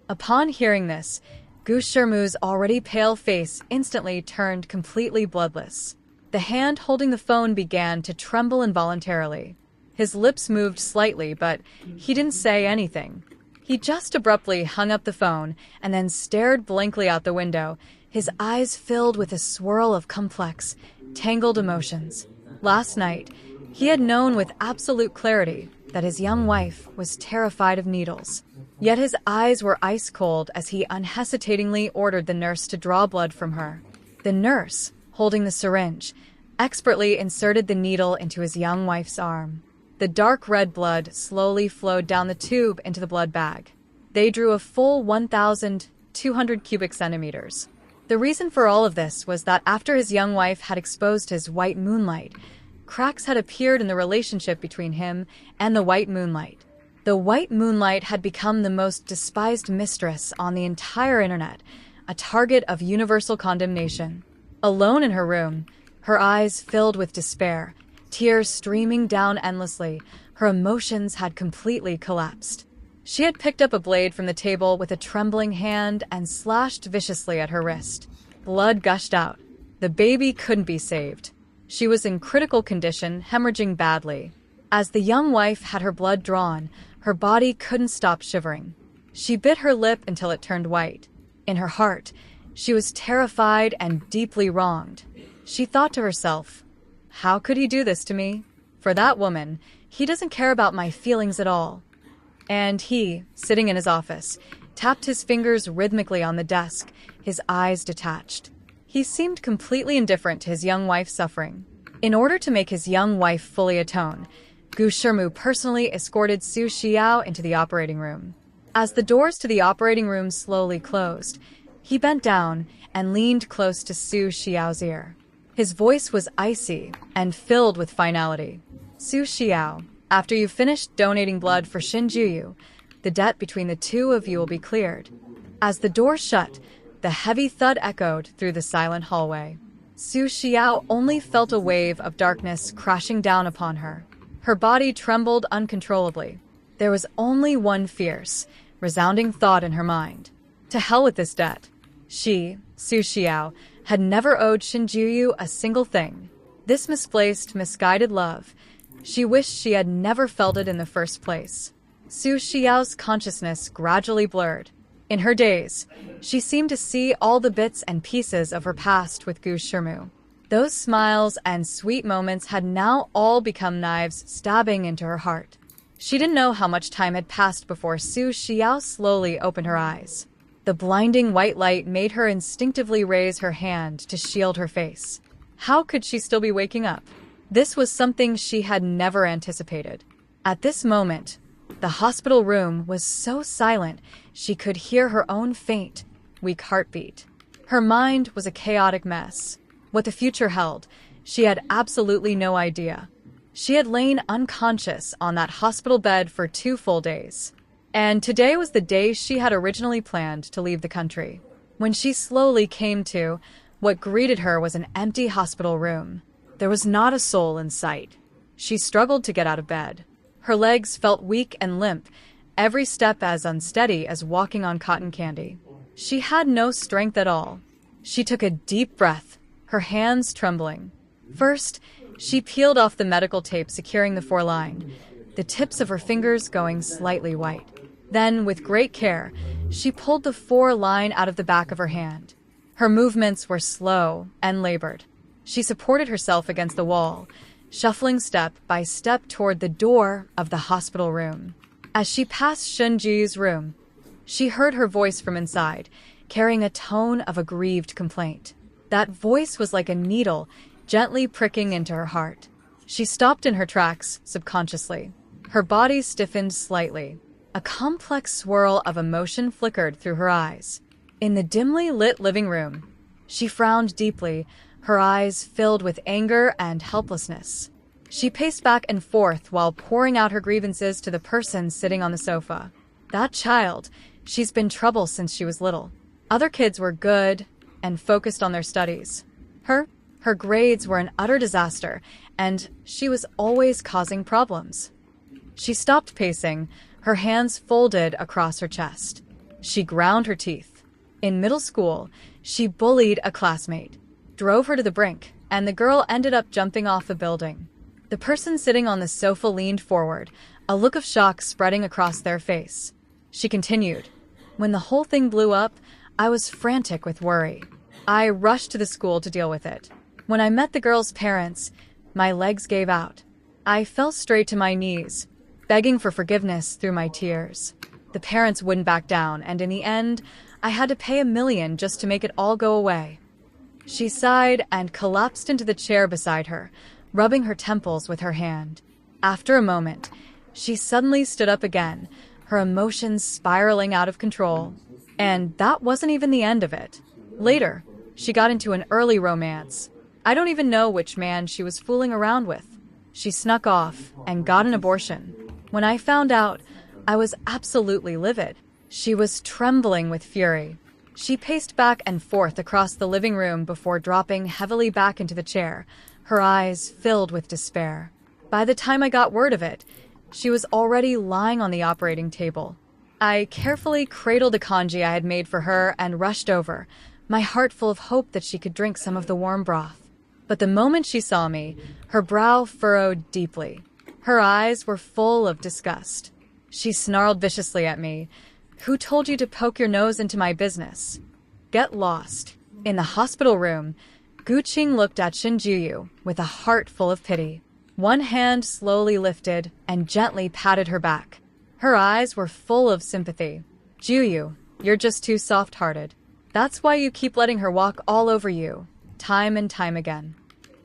Upon hearing this, Sharmu's already pale face instantly turned completely bloodless. The hand holding the phone began to tremble involuntarily. His lips moved slightly, but he didn't say anything. He just abruptly hung up the phone and then stared blankly out the window, his eyes filled with a swirl of complex, tangled emotions. Last night, he had known with absolute clarity that his young wife was terrified of needles. Yet his eyes were ice cold as he unhesitatingly ordered the nurse to draw blood from her. The nurse, holding the syringe, expertly inserted the needle into his young wife's arm. The dark red blood slowly flowed down the tube into the blood bag. They drew a full 1,200 cubic centimeters. The reason for all of this was that after his young wife had exposed his white moonlight, cracks had appeared in the relationship between him and the white moonlight. The white moonlight had become the most despised mistress on the entire internet, a target of universal condemnation. Alone in her room, her eyes filled with despair, tears streaming down endlessly, her emotions had completely collapsed. She had picked up a blade from the table with a trembling hand and slashed viciously at her wrist. Blood gushed out. The baby couldn't be saved. She was in critical condition, hemorrhaging badly. As the young wife had her blood drawn, her body couldn't stop shivering. She bit her lip until it turned white. In her heart, she was terrified and deeply wronged. She thought to herself, "How could he do this to me? For that woman, he doesn't care about my feelings at all." And he, sitting in his office, tapped his fingers rhythmically on the desk, his eyes detached. He seemed completely indifferent to his young wife's suffering. In order to make his young wife fully atone, Sharmu personally escorted Su Xiao into the operating room. As the doors to the operating room slowly closed, he bent down and leaned close to Su Xiao's ear. His voice was icy and filled with finality. "Su Xiao, after you've finished donating blood for Shinjuyu, the debt between the two of you will be cleared." As the door shut, the heavy thud echoed through the silent hallway. Su Xiao only felt a wave of darkness crashing down upon her. Her body trembled uncontrollably. There was only one fierce, resounding thought in her mind. To hell with this debt. She, Su Xiao, had never owed Shinjuyu a single thing. This misplaced, misguided love, she wished she had never felt it in the first place. Su Xiao's consciousness gradually blurred. In her daze, she seemed to see all the bits and pieces of her past with Sharmu. Those smiles and sweet moments had now all become knives stabbing into her heart. She didn't know how much time had passed before Su Xiao slowly opened her eyes. The blinding white light made her instinctively raise her hand to shield her face. How could she still be waking up? This was something she had never anticipated. At this moment, the hospital room was so silent she could hear her own faint, weak heartbeat. Her mind was a chaotic mess. What the future held, she had absolutely no idea. She had lain unconscious on that hospital bed for 2 full days. And today was the day she had originally planned to leave the country. When she slowly came to, what greeted her was an empty hospital room. There was not a soul in sight. She struggled to get out of bed. Her legs felt weak and limp, every step as unsteady as walking on cotton candy. She had no strength at all. She took a deep breath, her hands trembling. First, she peeled off the medical tape securing the 4-line, the tips of her fingers going slightly white. Then, with great care, she pulled the 4-line out of the back of her hand. Her movements were slow and labored. She supported herself against the wall, shuffling step by step toward the door of the hospital room. As she passed Shunji's room, she heard her voice from inside, carrying a tone of aggrieved complaint. That voice was like a needle, gently pricking into her heart. She stopped in her tracks, subconsciously. Her body stiffened slightly. A complex swirl of emotion flickered through her eyes. In the dimly lit living room, she frowned deeply, her eyes filled with anger and helplessness. She paced back and forth while pouring out her grievances to the person sitting on the sofa. That child, she's been trouble since she was little. Other kids were good and focused on their studies. Her, Her grades were an utter disaster, and she was always causing problems. She stopped pacing, her hands folded across her chest. She ground her teeth. In middle school, she bullied a classmate, drove her to the brink, and the girl ended up jumping off a building. The person sitting on the sofa leaned forward, a look of shock spreading across their face. She continued, "When the whole thing blew up, I was frantic with worry. I rushed to the school to deal with it. When I met the girl's parents, my legs gave out. I fell straight to my knees, begging for forgiveness through my tears. The parents wouldn't back down, and in the end, I had to pay $1 million just to make it all go away." She sighed and collapsed into the chair beside her, rubbing her temples with her hand. After a moment, she suddenly stood up again, her emotions spiraling out of control. And that wasn't even the end of it. Later, she got into an early romance. I don't even know which man she was fooling around with. She snuck off and got an abortion. When I found out, I was absolutely livid. She was trembling with fury. She paced back and forth across the living room before dropping heavily back into the chair, her eyes filled with despair. By the time I got word of it, she was already lying on the operating table. I carefully cradled the congee I had made for her and rushed over, my heart full of hope that she could drink some of the warm broth. But the moment she saw me, her brow furrowed deeply. Her eyes were full of disgust. She snarled viciously at me. "Who told you to poke your nose into my business? Get lost." In the hospital room, Gu Qing looked at Shinjuyu with a heart full of pity. One hand slowly lifted and gently patted her back. Her eyes were full of sympathy. "Juyu, you're just too soft-hearted. That's why you keep letting her walk all over you, time and time again."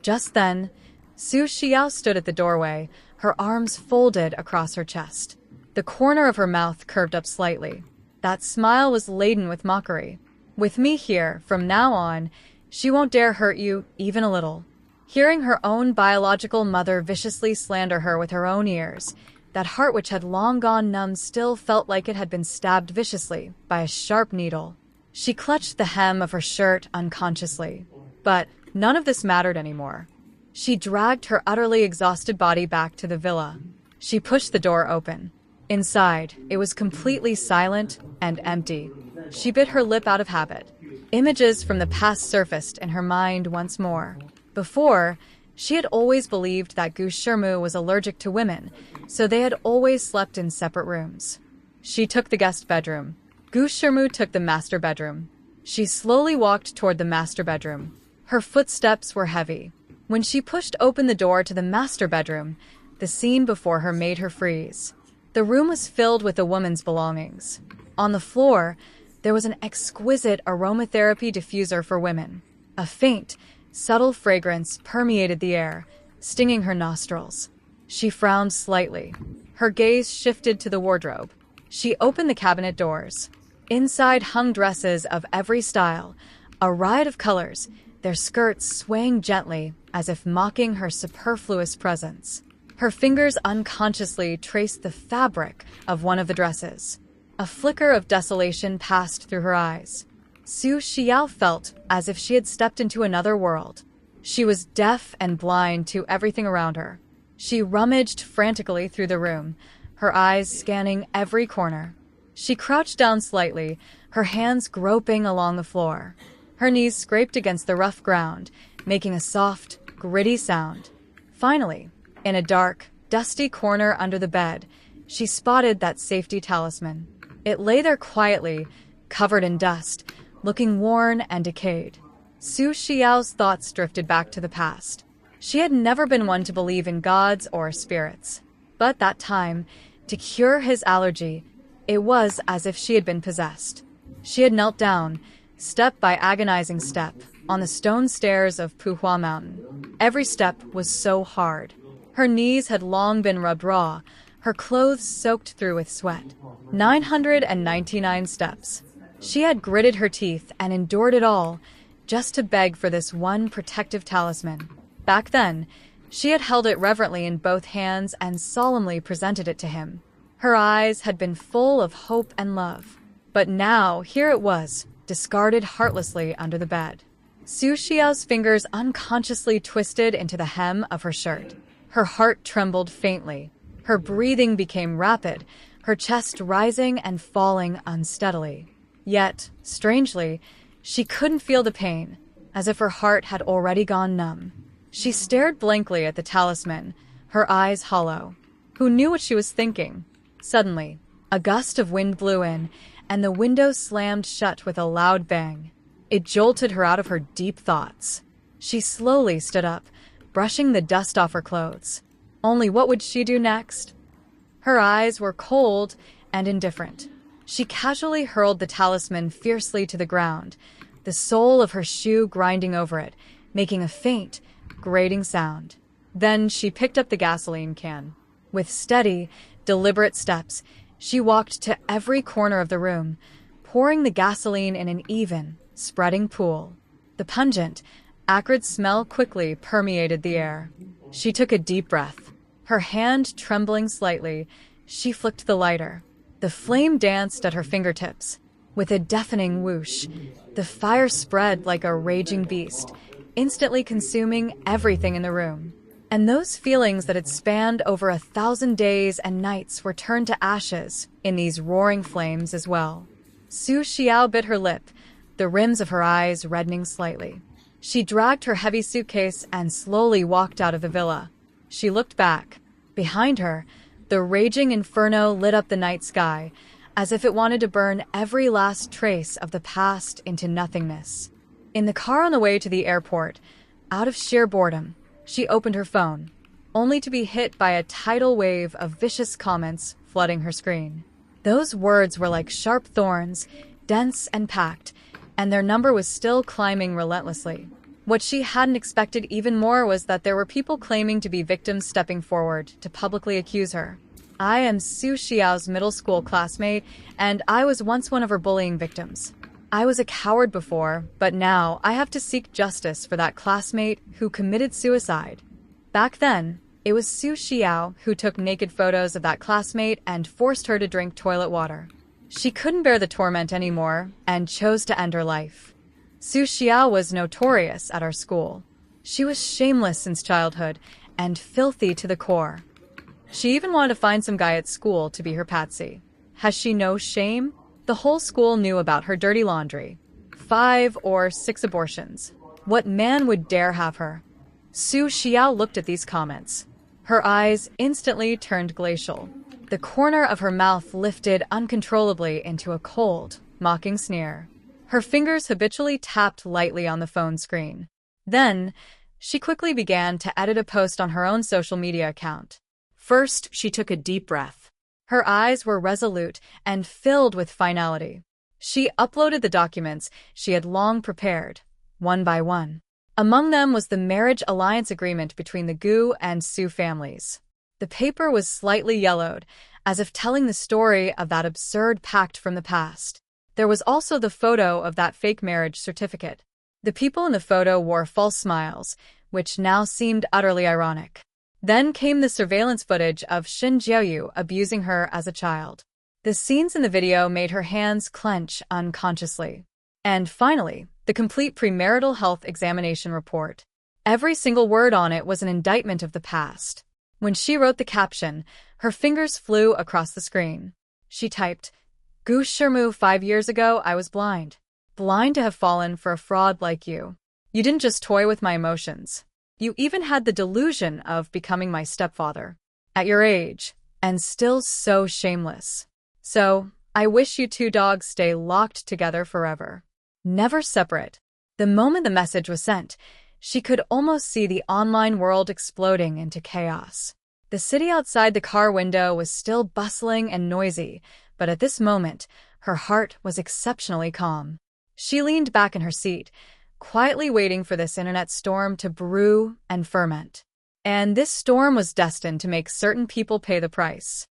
Just then, Su Xiao stood at the doorway, her arms folded across her chest. The corner of her mouth curved up slightly. That smile was laden with mockery. "With me here, from now on, she won't dare hurt you even a little." Hearing her own biological mother viciously slander her with her own ears, that heart which had long gone numb still felt like it had been stabbed viciously by a sharp needle. She clutched the hem of her shirt unconsciously. But none of this mattered anymore. She dragged her utterly exhausted body back to the villa. She pushed the door open. Inside, it was completely silent and empty. She bit her lip out of habit. Images from the past surfaced in her mind once more. Before, she had always believed that Gu Shirmu was allergic to women, so they had always slept in separate rooms. She took the guest bedroom. Gu Shirmu took the master bedroom. She slowly walked toward the master bedroom. Her footsteps were heavy. When she pushed open the door to the master bedroom, the scene before her made her freeze. The room was filled with the woman's belongings. On the floor, there was an exquisite aromatherapy diffuser for women. A faint, subtle fragrance permeated the air, stinging her nostrils. She frowned slightly. Her gaze shifted to the wardrobe. She opened the cabinet doors. Inside hung dresses of every style, a riot of colors, their skirts swaying gently as if mocking her superfluous presence. Her fingers unconsciously traced the fabric of one of the dresses. A flicker of desolation passed through her eyes. Su Xiao felt as if she had stepped into another world. She was deaf and blind to everything around her. She rummaged frantically through the room, her eyes scanning every corner. She crouched down slightly, her hands groping along the floor. Her knees scraped against the rough ground, making a soft, gritty sound. Finally, in a dark, dusty corner under the bed, she spotted that safety talisman. It lay there quietly, covered in dust, looking worn and decayed. Su Xiao's thoughts drifted back to the past. She had never been one to believe in gods or spirits. But that time, to cure his allergy, it was as if she had been possessed. She had knelt down, step by agonizing step, on the stone stairs of Puhua Mountain. Every step was so hard. Her knees had long been rubbed raw, her clothes soaked through with sweat. 999 steps. She had gritted her teeth and endured it all, just to beg for this one protective talisman. Back then, she had held it reverently in both hands and solemnly presented it to him. Her eyes had been full of hope and love. But now, here it was, discarded heartlessly under the bed. Su Xiao's fingers unconsciously twisted into the hem of her shirt. Her heart trembled faintly. Her breathing became rapid, her chest rising and falling unsteadily. Yet, strangely, she couldn't feel the pain, as if her heart had already gone numb. She stared blankly at the talisman, her eyes hollow. Who knew what she was thinking? Suddenly, a gust of wind blew in, and the window slammed shut with a loud bang. It jolted her out of her deep thoughts. She slowly stood up, brushing the dust off her clothes. Only what would she do next? Her eyes were cold and indifferent. She casually hurled the talisman fiercely to the ground, the sole of her shoe grinding over it, making a faint, grating sound. Then she picked up the gasoline can. With steady, deliberate steps, she walked to every corner of the room, pouring the gasoline in an even, spreading pool. The pungent, acrid smell quickly permeated the air. She took a deep breath. Her hand trembling slightly, she flicked the lighter. The flame danced at her fingertips. With a deafening whoosh, the fire spread like a raging beast, instantly consuming everything in the room. And those feelings that had spanned over 1,000 days and nights were turned to ashes in these roaring flames as well. Su Xiao bit her lip, the rims of her eyes reddening slightly. She dragged her heavy suitcase and slowly walked out of the villa. She looked back. Behind her, the raging inferno lit up the night sky, as if it wanted to burn every last trace of the past into nothingness. In the car on the way to the airport, out of sheer boredom, she opened her phone, only to be hit by a tidal wave of vicious comments flooding her screen. Those words were like sharp thorns, dense and packed, and their number was still climbing relentlessly. What she hadn't expected even more was that there were people claiming to be victims stepping forward to publicly accuse her. I am Su Xiao's middle school classmate, and I was once one of her bullying victims. I was a coward before, but now I have to seek justice for that classmate who committed suicide. Back then, it was Su Xiao who took naked photos of that classmate and forced her to drink toilet water. She couldn't bear the torment anymore and chose to end her life. Su Xiao was notorious at our school. She was shameless since childhood and filthy to the core. She even wanted to find some guy at school to be her patsy. Has she no shame? The whole school knew about her dirty laundry. 5 or 6 abortions. What man would dare have her? Su Xiao looked at these comments. Her eyes instantly turned glacial. The corner of her mouth lifted uncontrollably into a cold, mocking sneer. Her fingers habitually tapped lightly on the phone screen. Then, she quickly began to edit a post on her own social media account. First, she took a deep breath. Her eyes were resolute and filled with finality. She uploaded the documents she had long prepared, one by one. Among them was the marriage alliance agreement between the Gu and Su families. The paper was slightly yellowed, as if telling the story of that absurd pact from the past. There was also the photo of that fake marriage certificate. The people in the photo wore false smiles, which now seemed utterly ironic. Then came the surveillance footage of Xin Jiaoyu abusing her as a child. The scenes in the video made her hands clench unconsciously. And finally, the complete premarital health examination report. Every single word on it was an indictment of the past. When she wrote the caption, her fingers flew across the screen. She typed, "Gu Shirmu, 5 years ago, I was blind. Blind to have fallen for a fraud like you. You didn't just toy with my emotions. You even had the delusion of becoming my stepfather. At your age, and still so shameless. So, I wish you 2 dogs stay locked together forever. Never separate." The moment the message was sent, she could almost see the online world exploding into chaos. The city outside the car window was still bustling and noisy, but at this moment, her heart was exceptionally calm. She leaned back in her seat, quietly waiting for this internet storm to brew and ferment. And this storm was destined to make certain people pay the price.